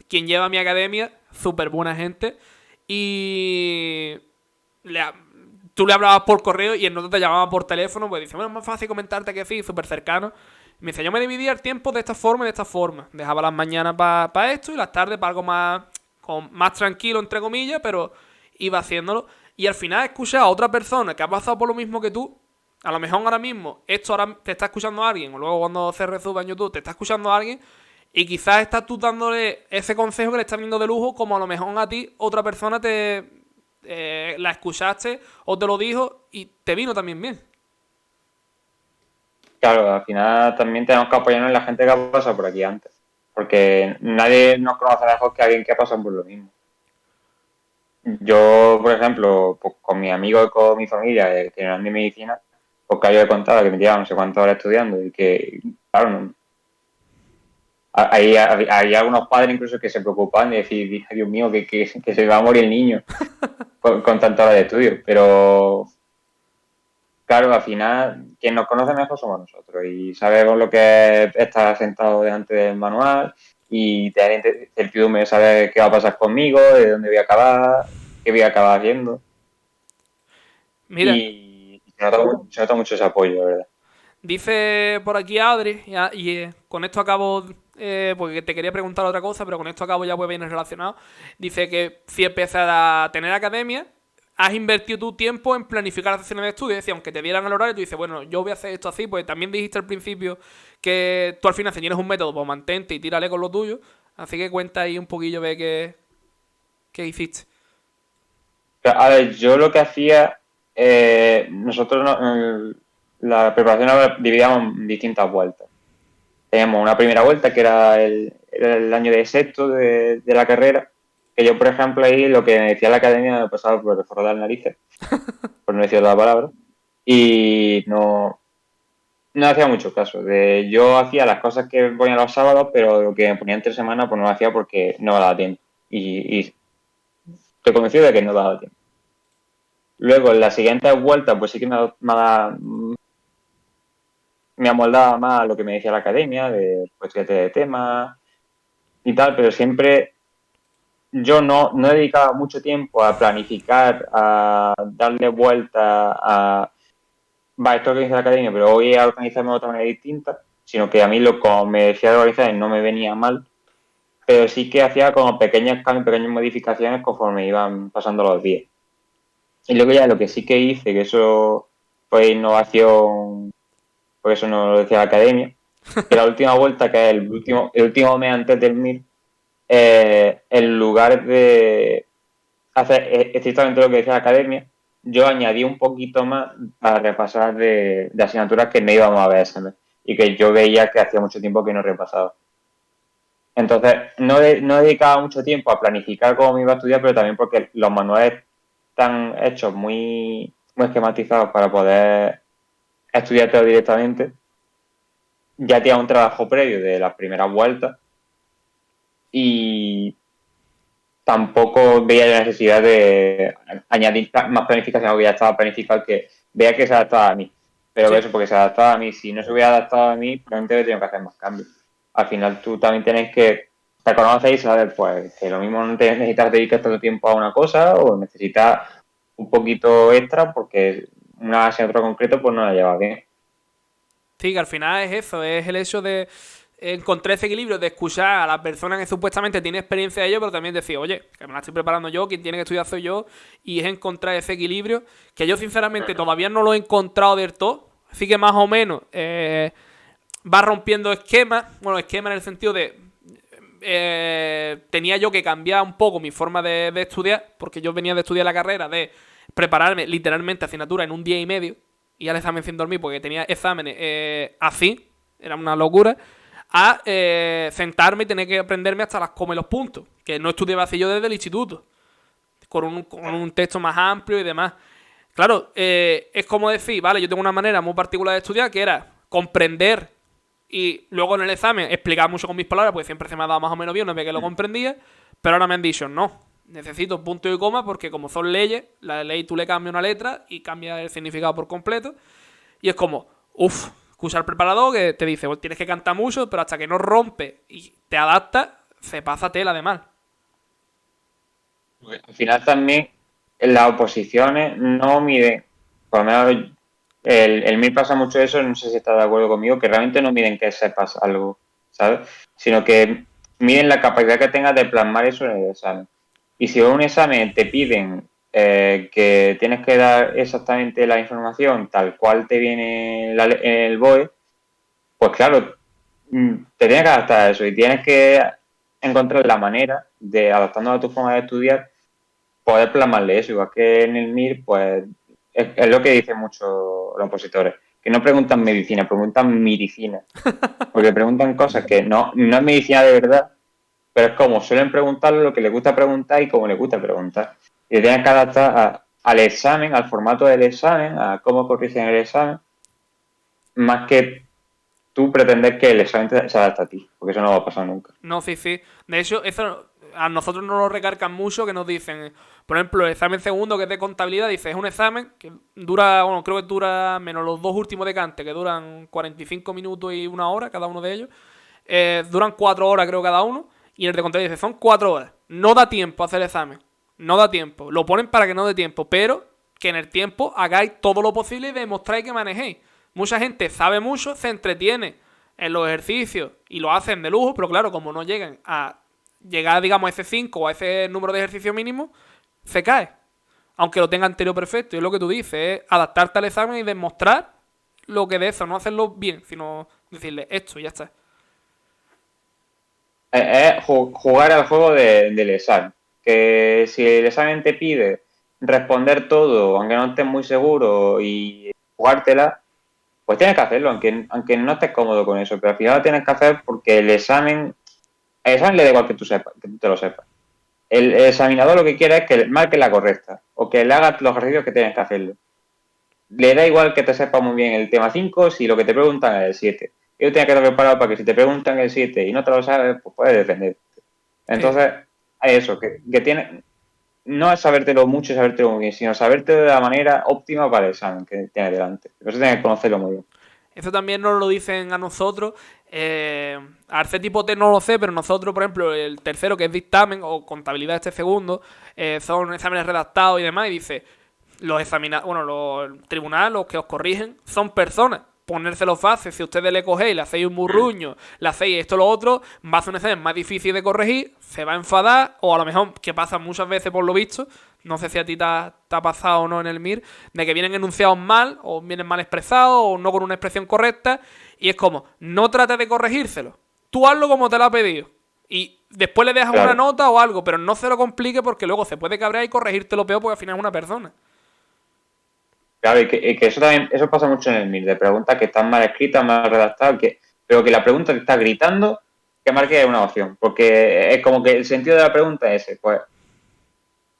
quien lleva mi academia, súper buena gente. Y le, tú le hablabas por correo y el otro te llamaba por teléfono, pues dice, bueno, es más fácil comentarte que sí, súper cercano. Y me dice, yo me dividía el tiempo de esta forma y de esta forma. Dejaba las mañanas para esto y las tardes para algo más tranquilo, entre comillas, pero iba haciéndolo. Y al final escuchas a otra persona que ha pasado por lo mismo que tú. A lo mejor ahora mismo, esto ahora te está escuchando a alguien, o luego cuando se resuba en YouTube, te está escuchando a alguien, y quizás estás tú dándole ese consejo que le estás viendo de lujo, como a lo mejor a ti otra persona la escuchaste o te lo dijo y te vino también bien. Claro, al final también tenemos que apoyarnos en la gente que ha pasado por aquí antes. Porque nadie nos conoce mejor que alguien que ha pasado por lo mismo. Yo, por ejemplo, pues, con mis amigos y con mi familia que eran de medicina, pues que yo he contado que me llevaba no sé cuántas horas estudiando y que, claro, hay algunos padres incluso que se preocupan de decir, Dios mío, que se va a morir el niño con tantas horas de estudio. Pero, claro, al final, quien nos conoce mejor somos nosotros y sabemos lo que es estar sentado delante del manual y tener incertidumbre de saber qué va a pasar conmigo, de dónde voy a acabar, qué voy a acabar haciendo. Mira, Y se nota mucho ese apoyo, la verdad. dice por aquí Adri, con esto acabo, porque te quería preguntar otra cosa, pero con esto acabo ya pues viene relacionado. Dice que si empiezas a tener academia, has invertido tu tiempo en planificar las sesiones de estudio. Es decir, aunque te dieran el horario, tú dices, bueno, yo voy a hacer esto así, pues también dijiste al principio que tú al final si tienes un método, pues mantente y tírale con lo tuyo. Así que cuenta ahí un poquillo de qué hiciste. A ver, yo lo que hacía, nosotros la preparación la dividíamos en distintas vueltas. Teníamos una primera vuelta que era el año de sexto de la carrera, que yo, por ejemplo, ahí lo que me decía la academia me pasaba por el forro de las narices, por no decir otra palabra, y no hacía mucho caso. Yo hacía las cosas que ponía los sábados, pero lo que me ponía entre semana pues no lo hacía porque no me daba tiempo. Y estoy convencido de que no daba tiempo. Luego, en la siguiente vuelta, pues sí que me amoldaba más a lo que me decía la academia, de pues de temas y tal, pero siempre yo no dedicaba mucho tiempo a planificar, a darle vuelta a, va, esto que dice la academia, pero voy a organizarme de otra manera distinta, sino que a mí como me decía de organizar no me venía mal, pero sí que hacía como pequeños cambios, pequeñas modificaciones conforme iban pasando los días. Y luego ya lo que sí que hice, que eso fue innovación, por eso no lo decía la academia, que la última vuelta, que es el último mes antes del MIR, en lugar de hacer estrictamente lo que decía la academia, yo añadí un poquito más a repasar de asignaturas que no íbamos a ver ese mes y que yo veía que hacía mucho tiempo que no repasaba. Entonces, no dedicaba mucho tiempo a planificar cómo me iba a estudiar, pero también porque los manuales están hechos muy esquematizados para poder estudiártelo directamente. Ya tenía un trabajo previo de las primeras vueltas y tampoco veía la necesidad de añadir más planificación, porque ya estaba planificado, que vea que se adaptaba a mí. Pero Sí. eso, porque se adaptaba a mí. Si no se hubiera adaptado a mí, probablemente hubiera tenido que hacer más cambios. Al final tú también tienes que te conocer y saber, pues, que lo mismo no te necesitas dedicar tanto tiempo a una cosa o necesitas un poquito extra porque una asignatura concreta pues no la llevas bien. Sí, que al final es eso, es el hecho de encontrar ese equilibrio de escuchar a la persona que supuestamente tiene experiencia de ello, pero también decir, oye, que me la estoy preparando yo, quien tiene que estudiar soy yo, y es encontrar ese equilibrio, que yo sinceramente todavía no lo he encontrado del todo, así que más o menos va rompiendo esquemas, bueno, esquemas en el sentido de tenía yo que cambiar un poco mi forma de estudiar, porque yo venía de estudiar la carrera, de prepararme literalmente asignatura en un día y medio, y al examen sin dormir, porque tenía exámenes así, era una locura, a sentarme y tener que aprenderme hasta las come los puntos, que no estudiaba así yo desde el instituto, con un texto más amplio y demás. Claro, es como decir, vale, yo tengo una manera muy particular de estudiar, que era comprender y luego en el examen explicar mucho con mis palabras, porque siempre se me ha dado más o menos bien, no ve que lo comprendía, pero ahora me han dicho, no, necesito punto y coma, porque como son leyes, la ley tú le cambias una letra y cambia el significado por completo, y es como, uff, escucha al preparador que te dice, pues tienes que cantar mucho, pero hasta que no rompe y te adaptas, se pasa tela de mal. Al final también las oposiciones no miden, por lo menos el MIR pasa mucho eso, no sé si estás de acuerdo conmigo, que realmente no miden que sepas algo, ¿sabes? Sino que miden la capacidad que tengas de plasmar eso en el examen. Y si en un examen te piden que tienes que dar exactamente la información tal cual te viene en el BOE, pues claro, te tienes que adaptar a eso y tienes que encontrar la manera de, adaptando a tu forma de estudiar, poder plasmarle eso. Igual que en el MIR, pues es lo que dicen muchos los opositores, que no preguntan medicina, preguntan medicina. Porque preguntan cosas que no es medicina de verdad, pero es como suelen preguntar lo que les gusta preguntar y como les gusta preguntar. Y te tienes que adaptar al examen, al formato del examen, a cómo corrigen el examen, más que tú pretender que el examen se adapte a ti, porque eso no va a pasar nunca. No, sí, sí. De hecho, eso a nosotros nos lo recargan mucho, que nos dicen, por ejemplo, el examen segundo, que es de contabilidad, dice, es un examen que dura, bueno, creo que dura menos los dos últimos de Cante, que duran 45 minutos y una hora cada uno de ellos. Duran 4 horas creo cada uno. Y en el de contabilidad dice, son 4 horas. No da tiempo a hacer el examen. No da tiempo. Lo ponen para que no dé tiempo, pero que en el tiempo hagáis todo lo posible y demostráis que manejéis. Mucha gente sabe mucho, se entretiene en los ejercicios y lo hacen de lujo, pero claro, como no llegan a llegar, digamos, a ese 5 o a ese número de ejercicio mínimo, se cae. Aunque lo tenga entero perfecto. Y es lo que tú dices, es adaptarte al examen y demostrar lo que de eso, no hacerlo bien, sino decirle esto y ya está. Es jugar al juego del examen. Que si el examen te pide responder todo, aunque no estés muy seguro, y jugártela, pues tienes que hacerlo, aunque no estés cómodo con eso. Pero al final lo tienes que hacer porque el examen le da igual que tú sepas, que tú te lo sepas. El examinador lo que quiere es que marque la correcta o que le hagas los ejercicios que tienes que hacerlo. Le da igual que te sepa muy bien el tema 5 si lo que te preguntan es el 7. Yo tenía que estar preparado para que si te preguntan el 7 y no te lo sabes, pues puedes defender. Sí. Entonces, hay eso, que tiene, no es sabértelo mucho y sabértelo muy bien, sino sabértelo de la manera óptima para el examen que tienes delante. Por eso tienes que conocerlo muy bien. Eso también nos lo dicen a nosotros. Al C tipo T no lo sé, pero nosotros, por ejemplo, el tercero, que es dictamen o contabilidad, este segundo, son exámenes redactados y demás. Y dice, los examinados, bueno, los tribunales, los que os corrigen, son personas. Ponérselo fácil, si ustedes le cogéis, le hacéis un burruño, le hacéis esto o lo otro, va a ser un examen más difícil de corregir, se va a enfadar, o a lo mejor, que pasa muchas veces por lo visto, no sé si a ti te ha pasado o no en el MIR, de que vienen enunciados mal, o vienen mal expresados, o no con una expresión correcta, y es como, no trates de corregírselo, tú hazlo como te lo ha pedido, y después le dejas una Claro. nota o algo, pero no se lo complique porque luego se puede cabrear y corregírtelo peor porque al final es una persona. Claro, y que eso también, eso pasa mucho en el MIR, de preguntas que están mal escritas, mal redactadas, pero que la pregunta te está gritando que marque una opción. Porque es como que el sentido de la pregunta es ese, pues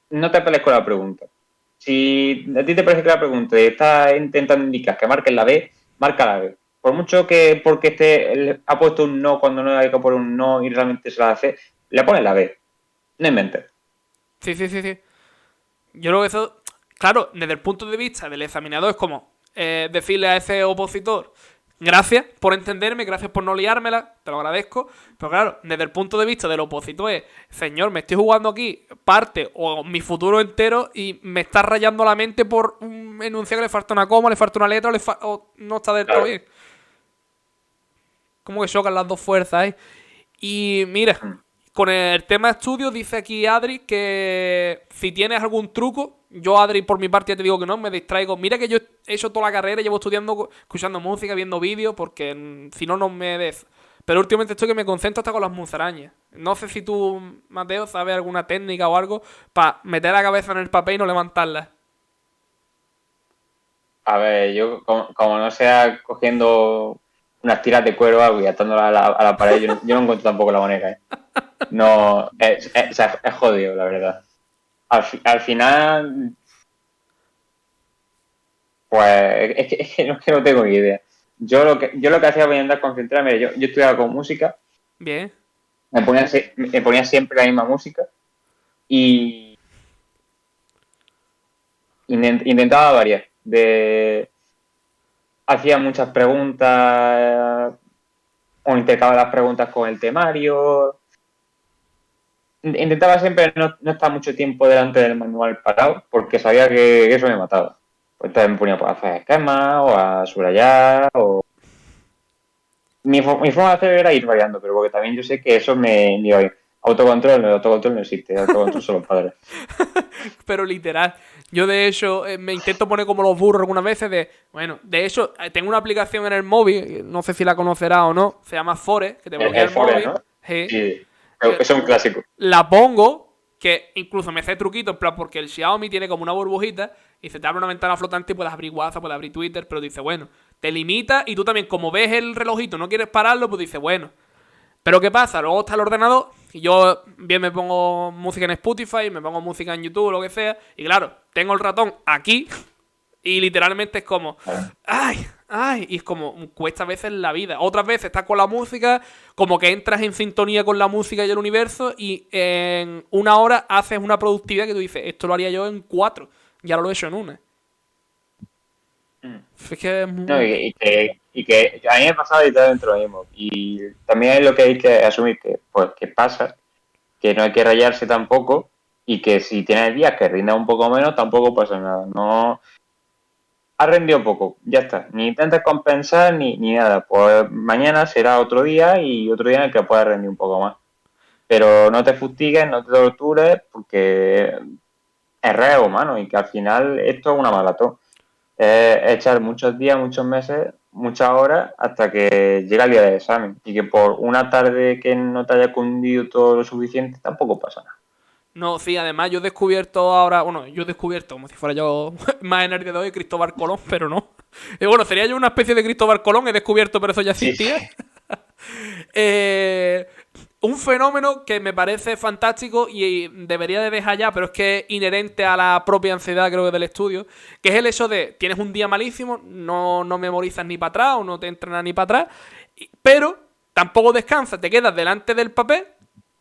no te pelees con la pregunta. Si a ti te parece que la pregunta está intentando indicar que marques la B, marca la B. Por mucho que porque ha puesto un no cuando no hay que poner un no y realmente se la hace, le pones la B. No inventes. Sí, sí, sí, sí. Yo creo que eso, claro, desde el punto de vista del examinador es como decirle a ese opositor, gracias por entenderme, gracias por no liármela, te lo agradezco. Pero claro, desde el punto de vista del opositor es, señor, me estoy jugando aquí parte o mi futuro entero y me está rayando la mente por un enunciado que le falta una coma, le falta una letra o no está del todo Claro. bien. Como que chocan las dos fuerzas, ¿eh? Y mira, con el tema estudio dice aquí Adri que si tienes algún truco, yo Adri por mi parte ya te digo que no, me distraigo. Mira que yo he hecho toda la carrera, llevo estudiando, escuchando música, viendo vídeos, porque si no, no me des. Pero últimamente estoy que me concentro hasta con las musarañas. No sé si tú, Mateo, sabes alguna técnica o algo para meter la cabeza en el papel y no levantarla. A ver, yo como no sea cogiendo unas tiras de cuero o algo y atándolas a la pared, yo no encuentro tampoco la manera, ¿eh? No, o sea, es jodido, la verdad. Al final, pues es que no tengo ni idea. Yo lo que hacía para intentar concentrarme, yo estudiaba con música, Bien. me ponía siempre la misma música y intentaba variar. Hacía muchas preguntas o intercalaba las preguntas con el temario. Intentaba siempre no estar mucho tiempo delante del manual parado porque sabía que eso me mataba. Pues entonces me ponía pues, a hacer esquemas o a subrayar o... Mi forma de hacer era ir variando, pero porque también yo sé que eso me iba a ir. Autocontrol no existe, autocontrol son los padres. Pero literal. Yo de hecho me intento poner como los burros algunas veces de... Bueno, de hecho tengo una aplicación en el móvil, no sé si la conocerá o no, se llama Forest, que te bloquea El el Forest, móvil. ¿no? Sí. Sí, eso es un clásico. La pongo, que incluso me hace truquitos, en plan, porque el Xiaomi tiene como una burbujita y se te abre una ventana flotante y puedes abrir WhatsApp, puedes abrir Twitter, pero dice, bueno, te limita y tú también, como ves el relojito, no quieres pararlo, pues dice, bueno. Pero ¿qué pasa? Luego está el ordenador y yo bien me pongo música en Spotify, me pongo música en YouTube, lo que sea, y claro, tengo el ratón aquí y literalmente es como, ay, ay, y es como, cuesta a veces la vida. Otras veces estás con la música, como que entras en sintonía con la música y el universo y en una hora haces una productividad que tú dices, esto lo haría yo en 4, ya lo he hecho en una. Es que es No, muy... y que a mí me ha pasado y todo dentro de lo mismo. Y también es lo que hay que asumir que, pues, que pasa, que no hay que rayarse tampoco y que si tienes días que rinda un poco menos, tampoco pasa nada. No has rendido poco, ya está. Ni intentes compensar ni nada. Pues mañana será otro día y otro día en el que puedas rendir un poco más. Pero no te fustigues, no te tortures, porque errores es humano y que al final esto es una maratón. Echar muchos días, muchos meses, muchas horas hasta que llega el día del examen. Y que por una tarde que no te haya cundido todo lo suficiente, tampoco pasa nada. No, sí, además yo he descubierto ahora, bueno, yo he descubierto, como si fuera yo más en el día de hoy, Cristóbal Colón, pero no. Bueno, sería yo una especie de Cristóbal Colón, he descubierto, pero eso ya Sí, existía. Eh, un fenómeno que me parece fantástico y debería de dejar ya, pero es que es inherente a la propia ansiedad, creo que del estudio, que es el hecho de, tienes un día malísimo, no memorizas ni para atrás o no te entrenas ni para atrás, pero tampoco descansas, te quedas delante del papel,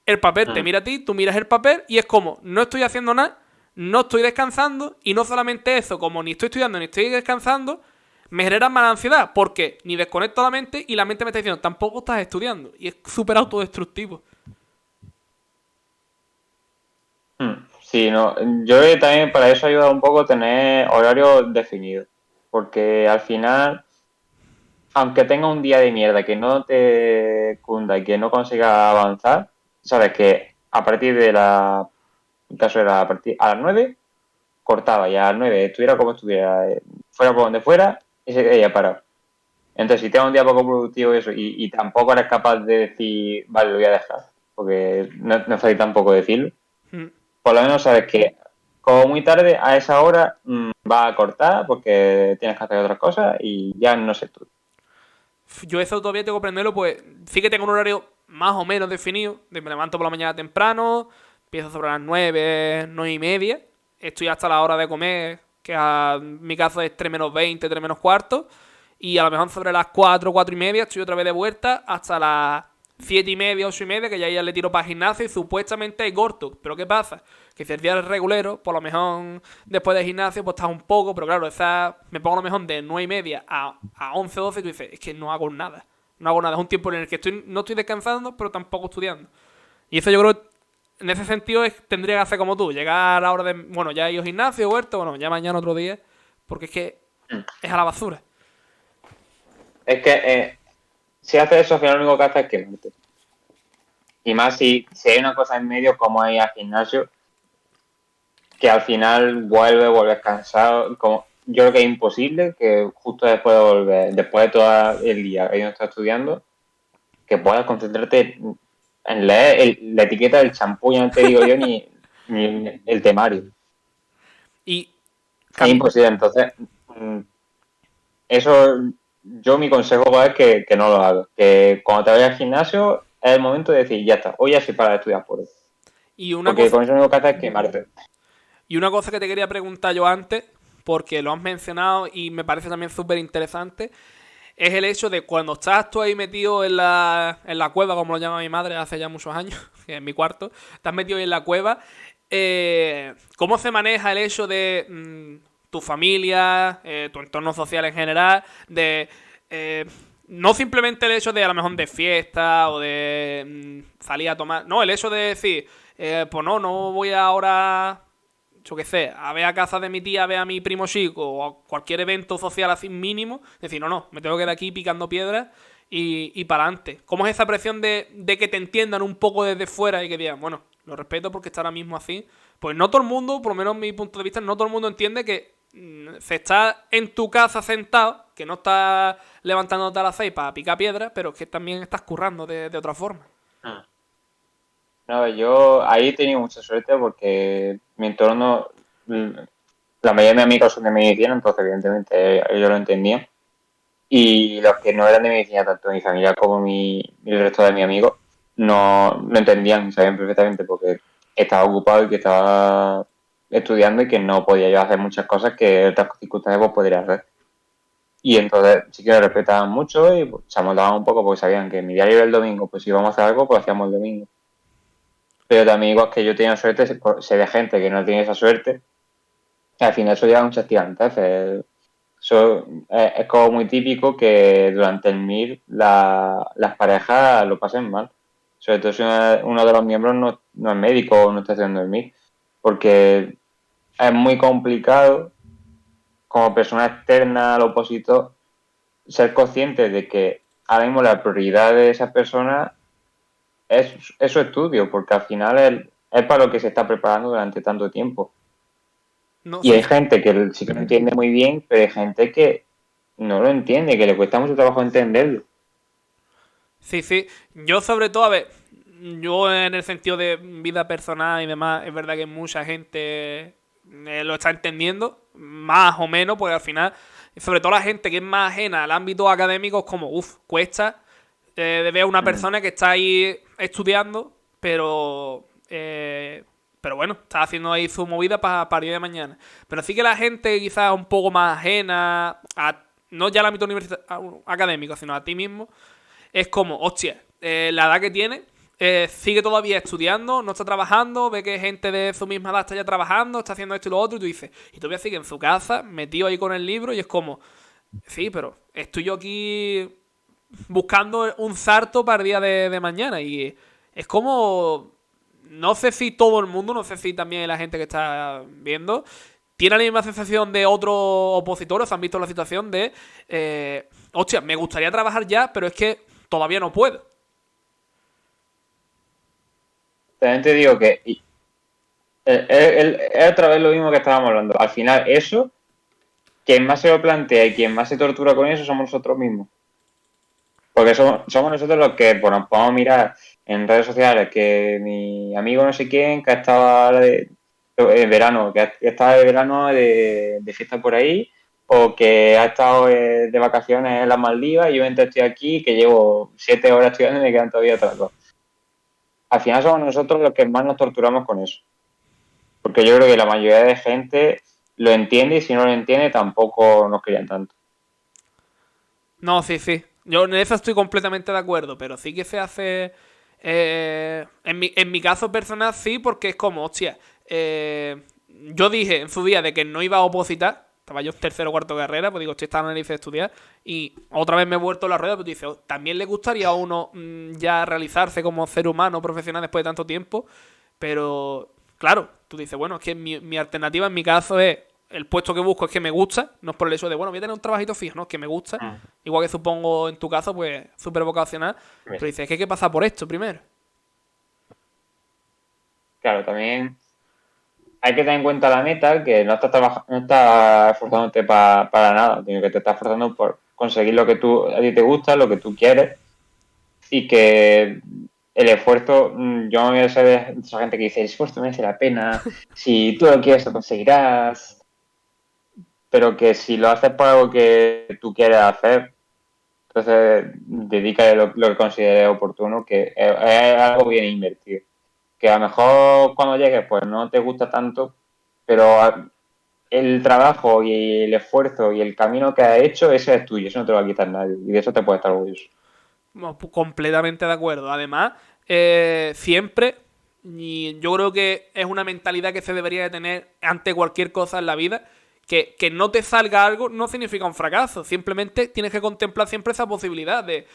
el papel te mira a ti, tú miras el papel y es como, no estoy haciendo nada, no estoy descansando y no solamente eso, como ni estoy estudiando ni estoy descansando, me genera más ansiedad porque ni desconecto la mente y la mente me está diciendo, tampoco estás estudiando. Y es súper autodestructivo. Sí, no, yo creo que también para eso ayuda un poco tener horarios definidos, porque al final, aunque tenga un día de mierda que no te cunda y que no consigas avanzar, sabes que a partir de en caso era a las 9 cortaba y a las 9 estuviera como estuviera, fuera por donde fuera, ese día ya parado. Entonces, si tengo un día poco productivo y eso, y tampoco eres capaz de decir, vale, lo voy a dejar, porque no es fácil tampoco decirlo, Mm. por lo menos sabes que como muy tarde, a esa hora va a cortar porque tienes que hacer otras cosas y ya no sé tú. Yo eso todavía tengo que aprenderlo, pues sí que tengo un horario más o menos definido. Me levanto por la mañana temprano, empiezo sobre las 9, 9 y media. Estoy hasta la hora de comer, que en mi caso es 3 menos 20, 3 menos cuarto. Y a lo mejor sobre las 4, 4 y media estoy otra vez de vuelta hasta las 7 y media, 8 y media, que ya le tiro para el gimnasio y supuestamente hay corto. Pero ¿qué pasa? Que si el día es regulero, por lo mejor después del gimnasio pues estás un poco, pero claro, me pongo a lo mejor de 9 y media a 11 o 12 y tú dices, es que no hago nada. No hago nada, es un tiempo en el que no estoy descansando, pero tampoco estudiando. Y eso yo creo, en ese sentido, tendría que hacer como tú, llegar a la hora de, bueno, ya he ido al gimnasio, huerto, bueno, ya mañana otro día, porque es que es a la basura. Es que si haces eso, al final lo único que haces es quemarte. Y más si hay una cosa en medio como ir al gimnasio, que al final vuelves cansado. Yo creo que es imposible que justo después de volver, después de todo el día que uno está estudiando, que puedas concentrarte en leer la etiqueta del champú, ya no te digo yo ni el temario. Y Es imposible, entonces, eso, yo mi consejo es que no lo hagas. Que cuando te vayas al gimnasio es el momento de decir, ya está, hoy ya soy para estudiar por eso. y una Porque cosa, con eso lo único que haces es quemarte. y una cosa que te quería preguntar yo antes, porque lo has mencionado y me parece también súper interesante, es el hecho de cuando estás tú ahí metido en la cueva, como lo llama mi madre hace ya muchos años, que es mi cuarto, estás metido ahí en la cueva, ¿cómo se maneja el hecho de tu familia, tu entorno social en general, de no simplemente el hecho de a lo mejor de fiesta o de salir a tomar, no, el hecho de decir, pues no voy ahora, yo qué sé, a ver a casa de mi tía, a ver a mi primo chico o a cualquier evento social así mínimo, decir, no, me tengo que quedar aquí picando piedras y para adelante. ¿Cómo es esa presión de que te entiendan un poco desde fuera y que digan, bueno, lo respeto porque está ahora mismo así? Pues no todo el mundo, por lo menos mi punto de vista, no todo el mundo entiende que se está en tu casa sentado, que no estás levantándote a las 6 para picar piedras, pero que también estás currando de otra forma. No, yo ahí he tenido mucha suerte porque mi entorno, la mayoría de mis amigos son de medicina, entonces evidentemente ellos lo entendían. Y los que no eran de medicina, tanto mi familia como el resto de mis amigos, no lo entendían, sabían perfectamente porque estaba ocupado y que estaba estudiando y que no podía yo hacer muchas cosas que en otras circunstancias pues, podría hacer. Y entonces sí que lo respetaban mucho y pues, se amoldaban un poco porque sabían que mi diario era el domingo, pues si íbamos a hacer algo, pues hacíamos el domingo. Pero también igual que yo tenía suerte, sé de gente que no tiene esa suerte, y al final eso lleva muchas tirantes. Eso es como muy típico que durante el MIR las parejas lo pasen mal. Sobre todo si uno de los miembros no es médico o no está haciendo el MIR. Porque es muy complicado, como persona externa al opositor, ser consciente de que ahora mismo la prioridad de esa persona es su estudio, porque al final es para lo que se está preparando durante tanto tiempo. No, Y sí, hay gente que sí que lo entiende muy bien, pero hay gente que no lo entiende, que le cuesta mucho trabajo entenderlo. sí, sí. Yo sobre todo, a ver, yo en el sentido de vida personal y demás, es verdad que mucha gente lo está entendiendo, más o menos, porque al final, sobre todo la gente que es más ajena al ámbito académico, es como, cuesta de ver a una persona que está ahí estudiando, pero bueno, está haciendo ahí su movida para el día de mañana. Pero sí que la gente quizás un poco más ajena, no ya al ámbito académico, sino a ti mismo, es como, hostia, la edad que tiene, sigue todavía estudiando, no está trabajando, ve que gente de su misma edad está ya trabajando, está haciendo esto y lo otro, y tú dices, y todavía sigue en su casa, metido ahí con el libro, y es como, sí, pero estoy yo aquí buscando un sarto para el día de mañana, y es como, no sé si todo el mundo, no sé si también la gente que está viendo, tiene la misma sensación de otros opositores, han visto la situación de, hostia, me gustaría trabajar ya, pero es que todavía no puedo. También te digo que es otra vez lo mismo que estábamos hablando. Al final, eso, quien más se lo plantea y quien más se tortura con eso somos nosotros mismos. Porque somos nosotros los que pues, nos podemos mirar en redes sociales que mi amigo no sé quién, que estaba en verano, que está de verano de fiesta por ahí, o que ha estado de vacaciones en las Maldivas y yo estoy aquí, que llevo 7 horas estudiando y me quedan todavía otras 2. Al final somos nosotros los que más nos torturamos con eso. Porque yo creo que la mayoría de gente lo entiende y si no lo entiende tampoco nos querían tanto. No, sí, sí. Yo en eso estoy completamente de acuerdo, pero sí que se hace... en mi caso personal sí, porque es como, hostia, yo dije en su día de que no iba a opositar, estaba yo en tercero o cuarto carrera, pues digo, estoy en análisis de estudiar, y otra vez me he vuelto la rueda, pues dice, también le gustaría a uno ya realizarse como ser humano profesional después de tanto tiempo, pero claro, tú dices, bueno, es que mi alternativa en mi caso es, el puesto que busco es que me gusta, no es por el hecho de, bueno, voy a tener un trabajito fijo, no, es que me gusta, igual que supongo en tu caso, pues súper vocacional, pero dices, es que hay que pasar por esto primero. Claro, también hay que tener en cuenta la meta, que no estás esforzándote para nada, sino que te estás esforzando por conseguir lo que a ti te gusta, lo que tú quieres, y que el esfuerzo, yo no voy a ser de esa gente que dice, el esfuerzo merece la pena, si tú lo quieres lo conseguirás, pero que si lo haces por algo que tú quieres hacer, entonces dedícale lo que consideres oportuno, que es algo bien invertido. Que a lo mejor cuando llegues pues no te gusta tanto, pero el trabajo y el esfuerzo y el camino que has hecho, ese es tuyo, eso no te lo va a quitar nadie y de eso te puedes estar orgulloso. Bueno, pues, completamente de acuerdo. Además, siempre, y yo creo que es una mentalidad que se debería de tener ante cualquier cosa en la vida, que no te salga algo no significa un fracaso. Simplemente tienes que contemplar siempre esa posibilidad de,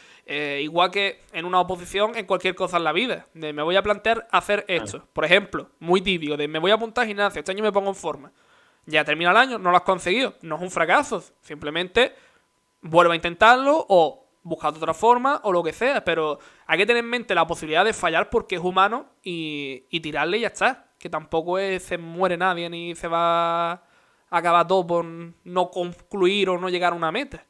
igual que en una oposición, en cualquier cosa en la vida, de me voy a plantear hacer esto. Por ejemplo, muy típico, de me voy a apuntar al gimnasio, este año me pongo en forma. Ya termina el año, no lo has conseguido. No es un fracaso. Simplemente vuelve a intentarlo o buscar otra forma o lo que sea, pero hay que tener en mente la posibilidad de fallar porque es humano y tirarle y ya está. Que tampoco se muere nadie ni se va a acabar todo por no concluir o no llegar a una meta.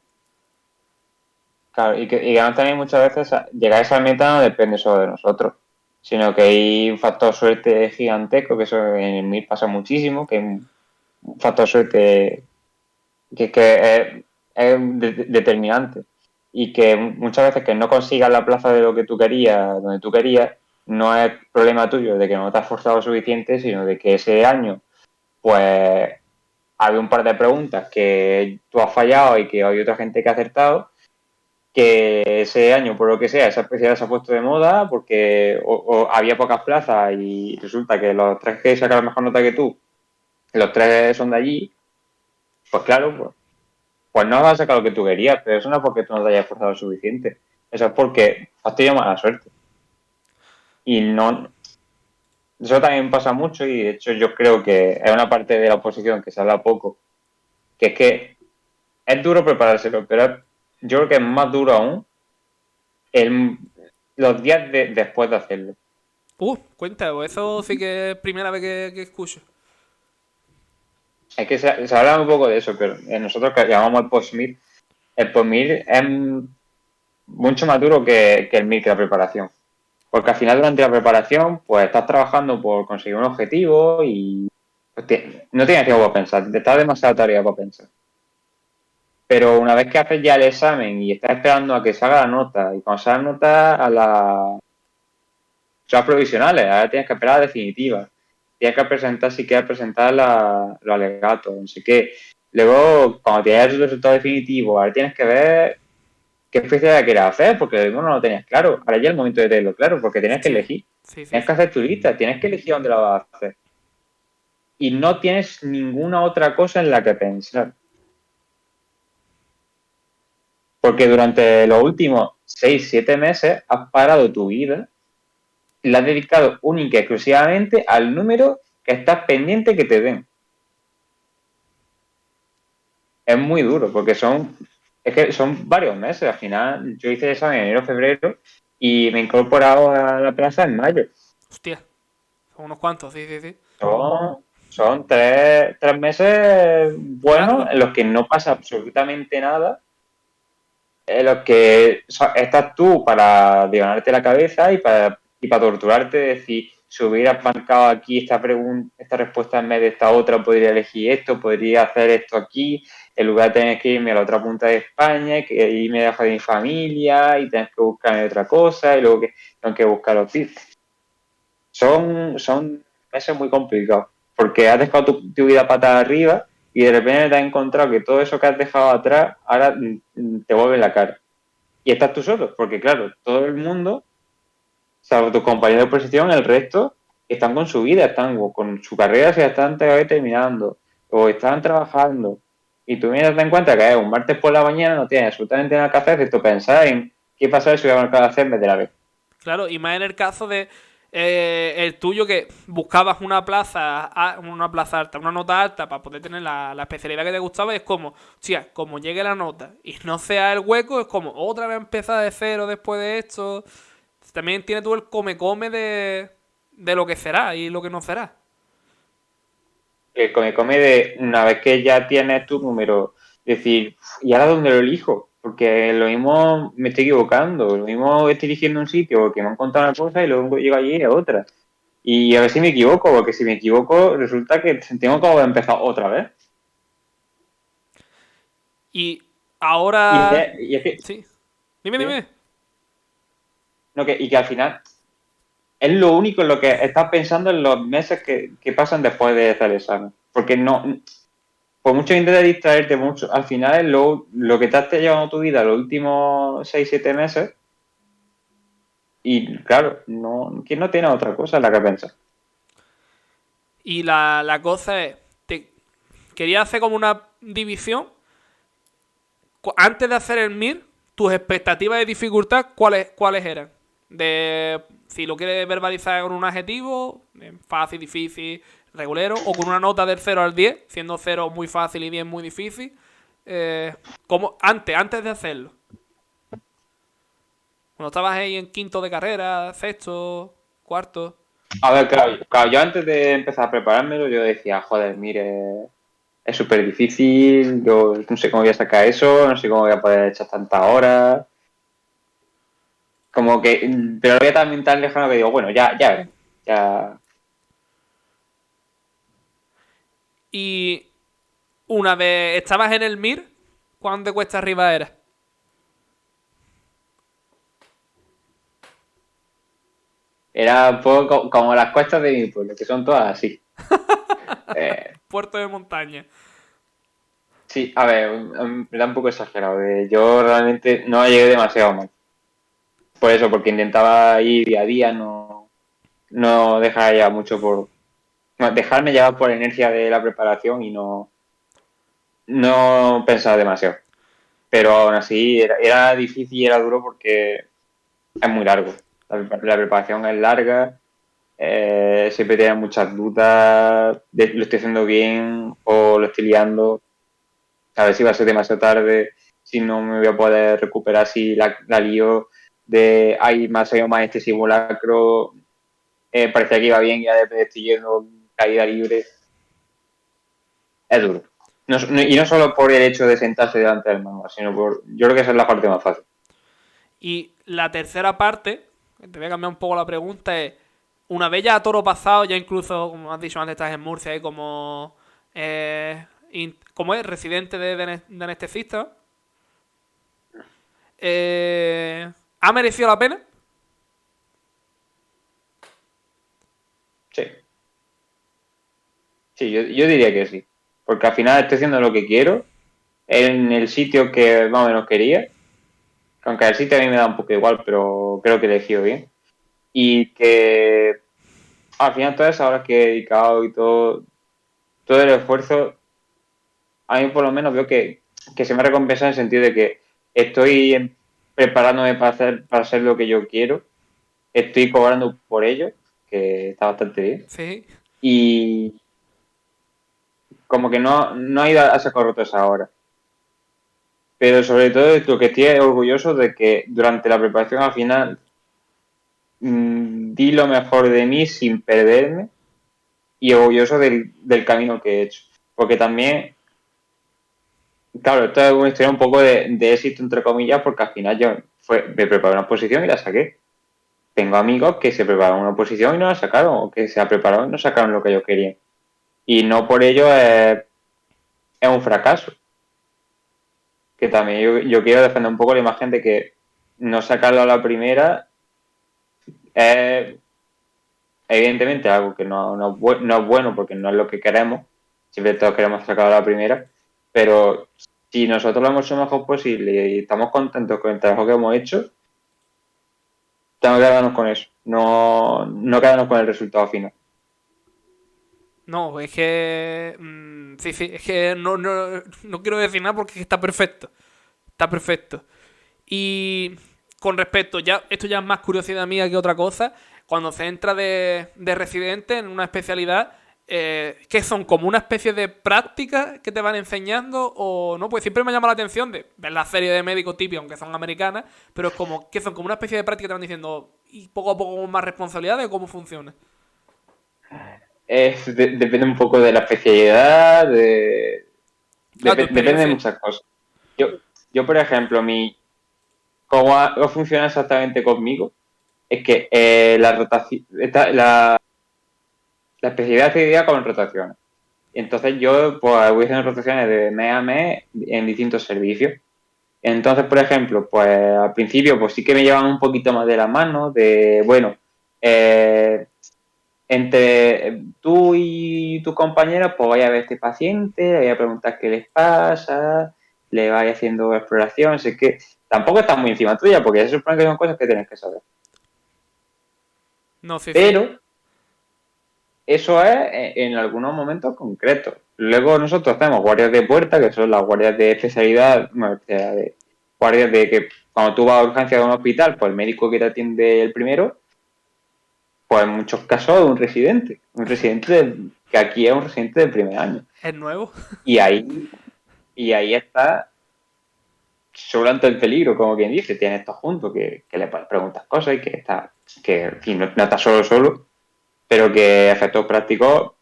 Claro, y además también muchas veces llegar a esa meta no depende solo de nosotros, sino que hay un factor suerte gigantesco, que eso en el MIR pasa muchísimo, que es un factor suerte que es determinante y que muchas veces que no consigas la plaza de lo que tú querías, donde tú querías, no es problema tuyo de que no te has esforzado lo suficiente, sino de que ese año, pues, había un par de preguntas que tú has fallado y que hay otra gente que ha acertado, que ese año, por lo que sea, esa especialidad se ha puesto de moda porque o había pocas plazas y resulta que los tres que sacaron mejor nota que tú, los tres son de allí, pues claro, pues no vas a sacar lo que tú querías, pero eso no es porque tú no te hayas esforzado lo suficiente. Eso es porque has tenido mala suerte. Y no. Eso también pasa mucho y de hecho yo creo que es una parte de la oposición que se habla poco, que es que es duro preparárselo, pero yo creo que es más duro aún el, los días después de hacerlo. Cuenta, eso sí que es primera vez que escucho. Es que se habla un poco de eso, pero nosotros que llamamos el post-MIR es mucho más duro que el MIR, que la preparación. Porque al final durante la preparación, pues estás trabajando por conseguir un objetivo y pues, no tienes tiempo para pensar, te estás demasiada tarea para pensar. Pero una vez que haces ya el examen y estás esperando a que salga la nota, y cuando salga la nota son las provisionales, ahora tienes que esperar a la definitiva. Tienes que presentar, si quieres presentar los alegatos, no sé qué. Luego, cuando tienes el resultado definitivo, ahora tienes que ver qué especialidad quieres hacer, porque no lo tenías claro. Ahora ya es el momento de tenerlo claro, porque tienes que Hostia. elegir. Sí, sí, Tienes que sí. hacer tu lista, tienes que elegir dónde la vas a hacer. Y no tienes ninguna otra cosa en la que pensar. Porque durante los últimos 6, 7 meses has parado tu vida y la has dedicado única y exclusivamente al número que estás pendiente que te den. Es muy duro, porque es que son varios meses. Al final, yo hice eso en enero, febrero y me he incorporado a la plaza en mayo. Hostia. Son unos cuantos, sí, sí, sí. Son 3 meses buenos Largo. en los que no pasa absolutamente nada, en los que estás tú para divanarte la cabeza y para torturarte, decir, si hubiera marcado aquí esta respuesta en vez de esta otra, podría elegir esto, podría hacer esto aquí, en lugar de tener que irme a la otra punta de España, y que ahí me dejo de mi familia y tener que buscar otra cosa y luego que tengo que buscar los tips. Son meses muy complicados, porque has dejado tu vida patada arriba y de repente te has encontrado que todo eso que has dejado atrás ahora te vuelve la cara. Y estás tú solo, porque claro, todo el mundo, salvo tus compañeros de posición, el resto están con su vida, están con su carrera, se están terminando, o están trabajando. Y tú vienes en cuenta que es un martes por la mañana, no tienes absolutamente nada que hacer, excepto pensar en qué pasa si voy a marcar a hacer en vez de la vez. Claro, y más en el caso de el tuyo que buscabas una plaza alta, una nota alta para poder tener la especialidad que te gustaba, es como, tía, como llegue la nota y no sea el hueco, es como otra vez empezar de cero después de esto. También tiene todo el come-come de lo que será y lo que no será. El come de una vez que ya tienes tu número, decir, ¿y ahora dónde lo elijo? Porque lo mismo me estoy equivocando, lo mismo estoy eligiendo un sitio porque me han contado una cosa y luego llego allí a otra. Y a ver si me equivoco, porque si me equivoco resulta que tengo que volver a empezar otra vez. Y Y ahora... es que, Sí. Dime, ¿sí? dime. No, y que al final es lo único en lo que estás pensando en los meses que pasan después de hacer el examen. Porque no, por mucho que intentes distraerte mucho, al final es lo que te has llevado tu vida los últimos 6 7 meses. Y claro, que no tiene otra cosa en la que pensar. Y la cosa es... Quería hacer como una división. Antes de hacer el MIR, tus expectativas de dificultad, ¿cuáles eran? De si lo quieres verbalizar con un adjetivo, fácil, difícil, regulero, o con una nota del 0 al 10, siendo 0 muy fácil y 10 muy difícil. Como antes de hacerlo. Cuando estabas ahí en quinto de carrera, sexto, cuarto. A ver, claro, yo antes de empezar a preparármelo, yo decía, joder, mire, es súper difícil, yo no sé cómo voy a sacar eso, no sé cómo voy a poder echar tantas horas. Como que, pero lo veía también tan lejano que digo, bueno, ya veremos. Ya. Y una vez estabas en el MIR, ¿cuánto de cuesta arriba era? Era un poco como las cuestas de mi pueblo, que son todas así. Eh, Puerto de montaña. sí, a ver, me da un poco exagerado. Yo realmente no llegué demasiado mal. Por eso, porque intentaba ir día a día, no dejar ya mucho por... no, dejarme llevar por la inercia de la preparación y no pensar demasiado. Pero aún así era difícil y era duro porque es muy largo. La preparación es larga, siempre tienes muchas dudas de lo estoy haciendo bien o lo estoy liando, a ver si va a ser demasiado tarde, si no me voy a poder recuperar, si la lío de, ay, me ha salido más este simulacro, parecía que iba bien y ya después estoy yendo caída libre. Es duro. Y no solo por el hecho de sentarse delante del manual, sino yo creo que esa es la parte más fácil. Y la tercera parte, te voy a cambiar un poco la pregunta, es, una vez ya a toro pasado, ya incluso, como has dicho antes, estás en Murcia y como... ¿cómo es? Residente de anestesista. ¿Ha merecido la pena? Sí, sí, yo diría que sí. Porque al final estoy haciendo lo que quiero, en el sitio que más o menos quería, aunque el sitio a mí me da un poco igual, pero creo que he elegido bien. Y que al final todas esas horas que he dedicado y todo el esfuerzo, a mí por lo menos veo que se me recompensa en el sentido de que estoy preparándome para hacer lo que yo quiero, estoy cobrando por ello, que está bastante bien. Sí. Y como que no ha ido a sacar roto esa hora. Pero sobre todo lo que estoy orgulloso de que durante la preparación al final di lo mejor de mí sin perderme y orgulloso del camino que he hecho. Porque también, claro, esto es una historia un poco de éxito, entre comillas, porque al final me preparé una posición y la saqué. tengo amigos que se prepararon una oposición y no la sacaron, o que se la prepararon y no sacaron lo que ellos querían. Y no por ello es un fracaso. Que también yo quiero defender un poco la imagen de que no sacarlo a la primera es evidentemente algo que no es bueno porque no es lo que queremos. Siempre todos queremos sacarlo a la primera. Pero si nosotros lo hemos hecho lo mejor posible y estamos contentos con el trabajo que hemos hecho, tenemos que quedarnos con eso. No quedarnos con el resultado final. No, es que... sí, sí, es que no quiero decir nada porque está perfecto. Está perfecto. Y con respecto, ya esto ya es más curiosidad mía que otra cosa, cuando se entra de residente en una especialidad, ¿qué son? ¿Como una especie de prácticas que te van enseñando o no? Pues siempre me llama la atención de ver la serie de médicos típicos, aunque son americanas, pero es como, ¿qué son? Como una especie de práctica que te van diciendo y poco a poco más responsabilidades o cómo funciona. Depende un poco de la especialidad, Ah, tu depende de experiencia. muchas cosas. Yo, yo por ejemplo, cómo funciona exactamente conmigo es que la rotación, la especialidad se divide con rotaciones. Entonces yo pues voy haciendo rotaciones de mes a mes en distintos servicios. Entonces, por ejemplo, pues al principio pues sí que me llevan un poquito más de la mano, de, bueno, eh, entre tú y tu compañera, pues vaya a ver este paciente, le vaya a preguntar qué les pasa, le vaya haciendo exploraciones, es que tampoco está muy encima tuya, porque se supone que son cosas que tienes que saber. No, sí, sí. Pero eso es en algunos momentos concretos. Luego nosotros hacemos guardias de puerta, que son las guardias de especialidad, bueno, guardias de que cuando tú vas a urgencia de un hospital, pues el médico que te atiende el primero, pues en muchos casos es un residente que aquí es un residente del primer año. Es nuevo. Y ahí está solo ante el peligro, como quien dice, tiene esto junto, que le preguntas cosas y que en fin, no está solo, pero que a efectos prácticos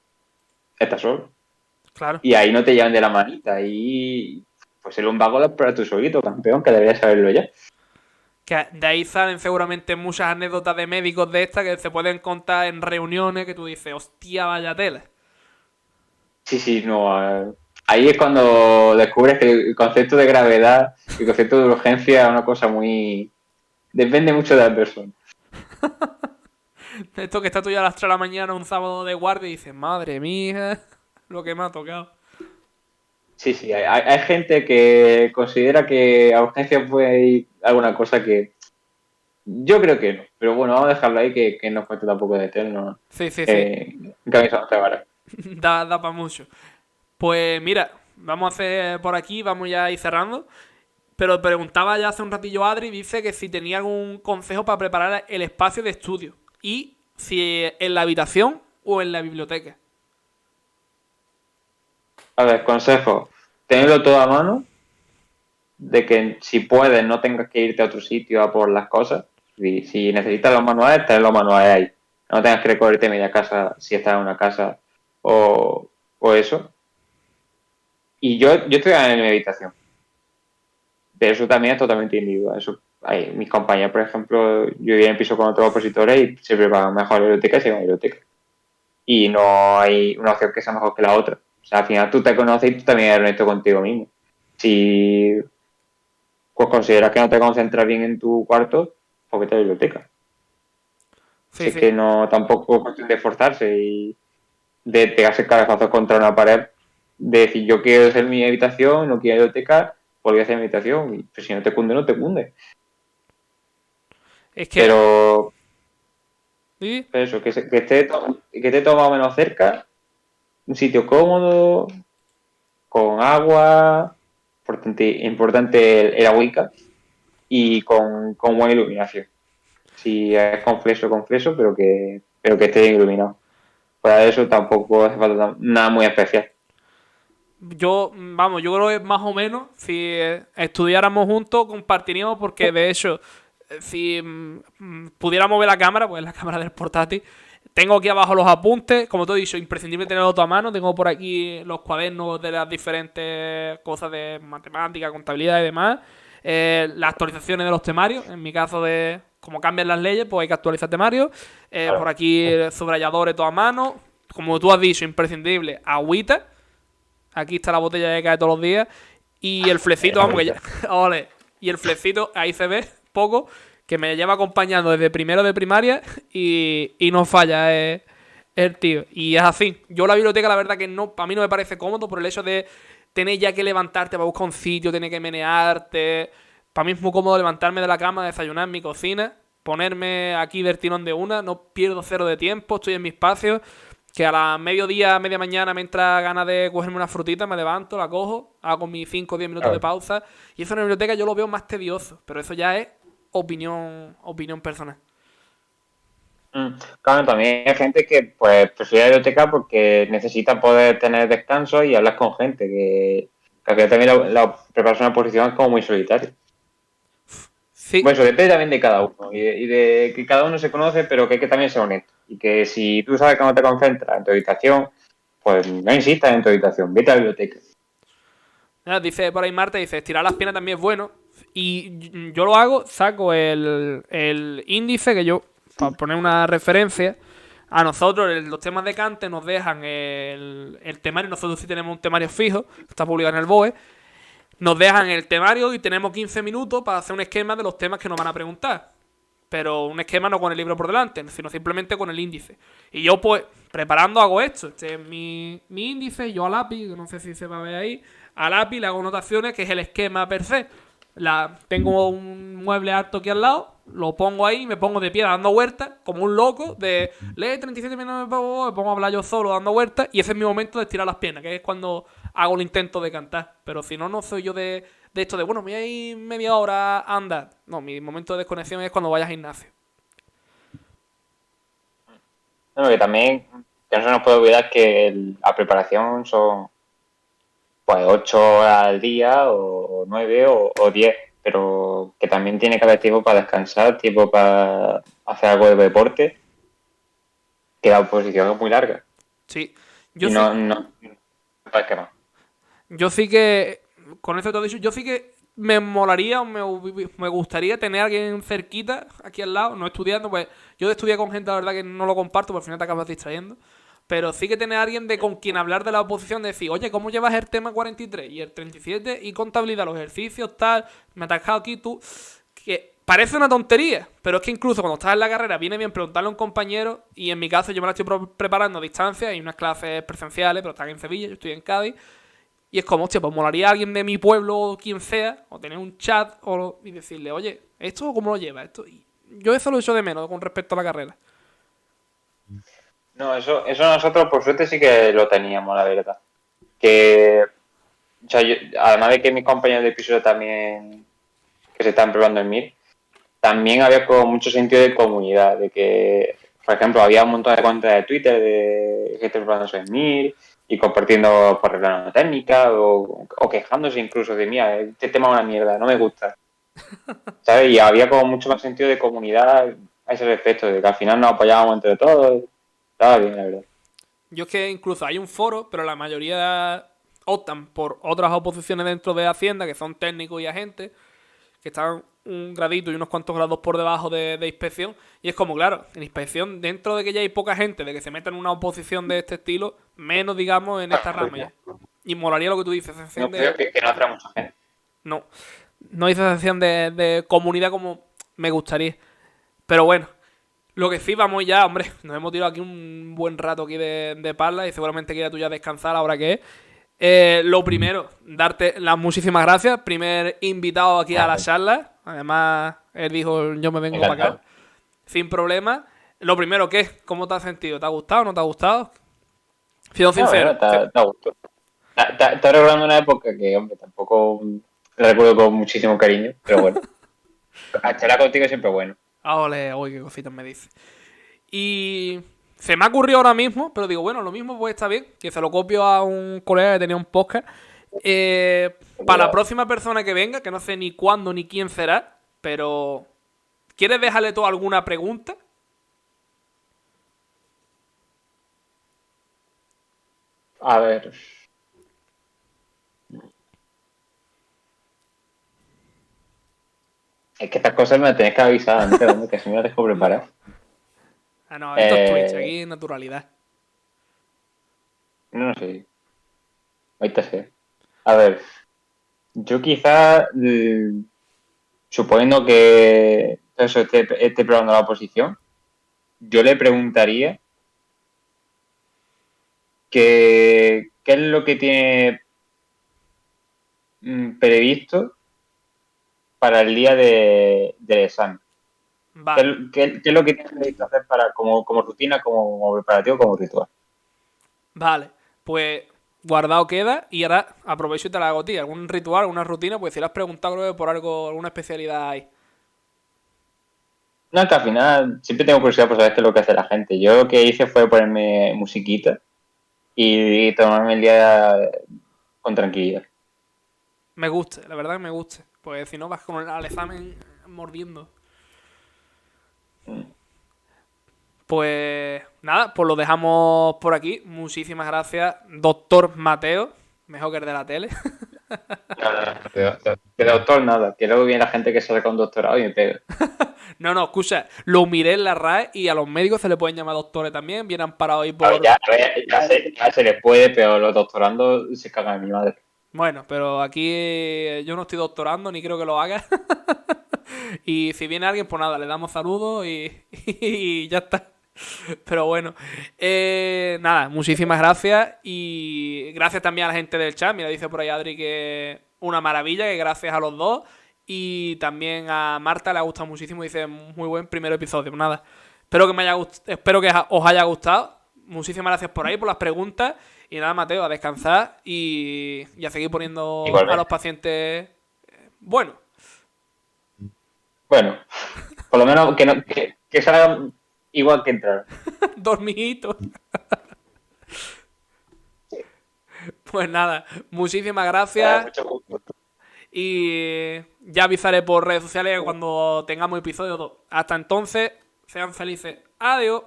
está solo. Claro. Y ahí no te llevan de la manita. Y pues el un vago lo esperas tú solito, campeón, que deberías saberlo ya. Que de ahí salen seguramente muchas anécdotas de médicos de estas que se pueden contar en reuniones que tú dices, hostia, vaya tela. Sí, sí, no. Ahí es cuando descubres que el concepto de gravedad, el concepto de urgencia es una cosa muy... Depende mucho de la persona. Esto que está tú ya a las 3 de la mañana un sábado de guardia y dices, madre mía, lo que me ha tocado. Sí, sí, hay gente que considera que a urgencia puede ir alguna cosa que yo creo que no. Pero bueno, vamos a dejarlo ahí que no cueste tampoco de eterno. Sí, sí, sí. Camisa once varas. Da para mucho. Pues mira, vamos a hacer por aquí, vamos ya a ir cerrando. Pero preguntaba ya hace un ratillo a Adri, dice que si tenía algún consejo para preparar el espacio de estudio. Y si en la habitación o en la biblioteca. A ver, consejo. Tenerlo todo a mano, de que si puedes no tengas que irte a otro sitio a por las cosas. Si necesitas los manuales, tener los manuales ahí. No tengas que recorrerte media casa si estás en una casa o eso. Y yo estoy en mi habitación. Pero eso también es totalmente individual. Mis compañeros, por ejemplo, yo vivía en piso con otros opositores y se preparan mejor la biblioteca y se van a la biblioteca. Y no hay una opción que sea mejor que la otra. O sea, al final tú te conoces y tú también eres honesto contigo mismo. Si pues consideras que no te concentras bien en tu cuarto, pues vete a la biblioteca. Si Sí, es sí. que no tampoco es cuestión de esforzarse y de pegarse cabezazos contra una pared, de decir yo quiero hacer mi habitación, no quiero biblioteca, pues voy a hacer mi habitación. Y pues, si no te cunde, no te cunde. Es que... Pero ¿Sí? eso, que esté todo más o menos cerca, un sitio cómodo, con agua, importante el agüica, y con buena iluminación. Si es con fleso, pero que esté bien iluminado. Para eso tampoco hace falta nada muy especial. Yo, vamos, yo creo que más o menos, si estudiáramos juntos, compartiríamos, porque de hecho, si pudiéramos ver la cámara, pues la cámara del portátil, tengo aquí abajo los apuntes, como te he dicho, imprescindible tenerlo todo a mano, tengo por aquí los cuadernos de las diferentes cosas de matemática, contabilidad y demás, las actualizaciones de los temarios, en mi caso como cambian las leyes, pues hay que actualizar temario. Por aquí subrayadores todo a mano. Como tú has dicho, imprescindible, agüita. Aquí está la botella de cae todos los días. Y el flecito, vamos, que ya. Ole. Y el flecito, ahí se ve poco, que me lleva acompañando desde primero de primaria y no falla el tío. Y es así. Yo la biblioteca, la verdad que no, para mí no me parece cómodo por el hecho de tener ya que levantarte para buscar un sitio, tener que menearte. Para mí es muy cómodo levantarme de la cama, desayunar en mi cocina, ponerme aquí del tirón de una, no pierdo cero de tiempo, estoy en mi espacio. Que a la mediodía, media mañana me entra ganas de cogerme una frutita, me levanto, la cojo, hago mis 5 o 10 minutos de pausa. Y eso en la biblioteca yo lo veo más tedioso, pero eso ya es opinión personal. Claro, también hay gente que pues prefiere la biblioteca porque necesita poder tener descanso y hablar con gente, que al final también prepararse una posición es como muy solitario. Sí, Bueno, eso depende también de cada uno y de que cada uno se conoce, pero que hay que también ser honesto. Y que si tú sabes que no te concentras en tu habitación, pues no insistas en tu habitación, vete a la biblioteca. dice por ahí Marta, dice, estirar las piernas también es bueno. Y yo lo hago, saco el índice, que yo, para poner una referencia, a nosotros los temas de Cante nos dejan el temario, nosotros sí tenemos un temario fijo, está publicado en el BOE, nos dejan el temario y tenemos 15 minutos para hacer un esquema de los temas que nos van a preguntar. Pero un esquema no con el libro por delante, sino simplemente con el índice. Y yo, pues, preparando hago esto. Este es mi índice, yo a lápiz, que no sé si se va a ver ahí, a lápiz le hago anotaciones, que es el esquema per se. Tengo un mueble alto aquí al lado, lo pongo ahí, me pongo de pie dando vueltas, como un loco, de lee 37 minutos, me pongo a hablar yo solo dando vueltas, y ese es mi momento de estirar las piernas, que es cuando hago el intento de cantar. Pero si no, no soy yo de esto de, bueno, me voy a ir media hora a andar. No, mi momento de desconexión es cuando vayas a gimnasio. No, que también, que no se nos puede olvidar que la preparación son pues 8 horas al día o 9 o 10, pero que también tiene que haber tiempo para descansar, tiempo para hacer algo de deporte, que la oposición es muy larga Sí. Yo y sí, no para qué más. yo sí que, con eso todo dicho, yo sí que me molaría o me gustaría tener a alguien cerquita, aquí al lado, no estudiando, pues yo de estudiar con gente, la verdad que no lo comparto, porque al final te acabas distrayendo. Pero sí que tener a alguien con quien hablar de la oposición, de decir, oye, ¿cómo llevas el tema 43 y el 37 y contabilidad, los ejercicios, tal? Me ha atascado aquí tú. Que parece una tontería, pero es que incluso cuando estás en la carrera viene bien preguntarle a un compañero, y en mi caso yo me la estoy preparando a distancia, hay unas clases presenciales, pero están en Sevilla, yo estoy en Cádiz. Y es como, hostia, pues molaría a alguien de mi pueblo o quien sea, o tener un chat y decirle, oye, ¿esto cómo lo lleva? Y yo eso lo echo de menos con respecto a la carrera. No, eso nosotros por suerte sí que lo teníamos, la verdad. Que, o sea, además de que mis compañeros de piso también, que se están probando en MIR, también había como mucho sentido de comunidad, de que, por ejemplo, había un montón de cuentas de Twitter de gente probándose en MIR y compartiendo por regla técnica o quejándose incluso de, mira, este tema es una mierda, no me gusta, ¿sabes? Y había como mucho más sentido de comunidad a ese respecto, de que al final nos apoyábamos entre todos. Estaba bien, la verdad. Yo es que incluso hay un foro, pero la mayoría optan por otras oposiciones dentro de Hacienda, que son técnicos y agentes, que están un gradito y unos cuantos grados por debajo de inspección. Y es como, claro, en inspección, dentro de que ya hay poca gente de que se meta en una oposición de este estilo, menos, digamos, en esta rama ya. Y molaría lo que tú dices, sensación No creo de... que no atrae mucha gente. No, no hay sensación de comunidad como me gustaría. Pero bueno, lo que sí, vamos ya, hombre, nos hemos tirado aquí un buen rato aquí de parla y seguramente quieras tú ya descansar ahora que es. Lo primero, darte las muchísimas gracias. Primer invitado aquí a la charla. Además, él dijo, yo me vengo para Encantado. acá. Sin problema. Lo primero, ¿qué? ¿Cómo te has sentido? ¿Te ha gustado o no te ha gustado? Siendo No, sincero. bueno, está a gusto. Está recordando una época que, hombre, tampoco la recuerdo con muchísimo cariño, pero bueno. Charlar contigo es siempre bueno. Ah, ole, uy, qué cositas me dice. Y se me ha ocurrido ahora mismo, pero digo, bueno, lo mismo pues está bien, que se lo copio a un colega que tenía un podcast. Para la próxima persona que venga, que no sé ni cuándo ni quién será, pero ¿quieres dejarle tú alguna pregunta? A ver. Es que estas cosas me las tenés que avisar antes, hombre, que si me las dejo preparar. Ah, no, esto es Twitch, aquí naturalidad. No sé. Ahorita sé. A ver, yo quizás, suponiendo que eso esté probando la oposición, yo le preguntaría qué es lo que tiene previsto para el día del examen. Vale, ¿Qué es lo que tiene previsto hacer para como rutina, como preparativo, como ritual? vale. Pues guardado queda y ahora aprovecho y te la hago a ti. ¿Algún ritual, alguna rutina? Pues si le has preguntado, creo que por algo, alguna especialidad hay. No, que al final siempre tengo curiosidad por saber qué es lo que hace la gente. Yo lo que hice fue ponerme musiquita y tomarme el día con tranquilidad. Me guste, la verdad que me guste. Pues si no vas con al examen mordiendo. Mm. Pues nada, pues lo dejamos por aquí. Muchísimas gracias, doctor Mateo. Mejor que el de la tele. Nada, de doctor nada, que luego viene la gente que se saca un doctorado y me pega. No, no, escucha, lo miré en la RAE y a los médicos se le pueden llamar doctores también. Vienen parados ahí A ver, por... ya se les puede, pero los doctorandos se cagan en mi madre. Bueno, pero aquí yo no estoy doctorando ni creo que lo haga. Y si viene alguien, pues nada, le damos saludos y ya está. Pero bueno, nada, muchísimas gracias y gracias también a la gente del chat. Mira, dice por ahí Adri que una maravilla, que gracias a los dos. Y también a Marta le ha gustado muchísimo, dice muy buen primer episodio. Nada, espero que espero que os haya gustado. Muchísimas gracias por ahí, por las preguntas. Y nada, Mateo, a descansar y a seguir poniendo a los Igualmente. pacientes bueno. Bueno, por lo menos que salgan igual que entraron. Dormiditos. Pues nada, muchísimas gracias. Mucho gusto. Y ya avisaré por redes sociales cuando tengamos episodio 2. Hasta entonces, sean felices. Adiós.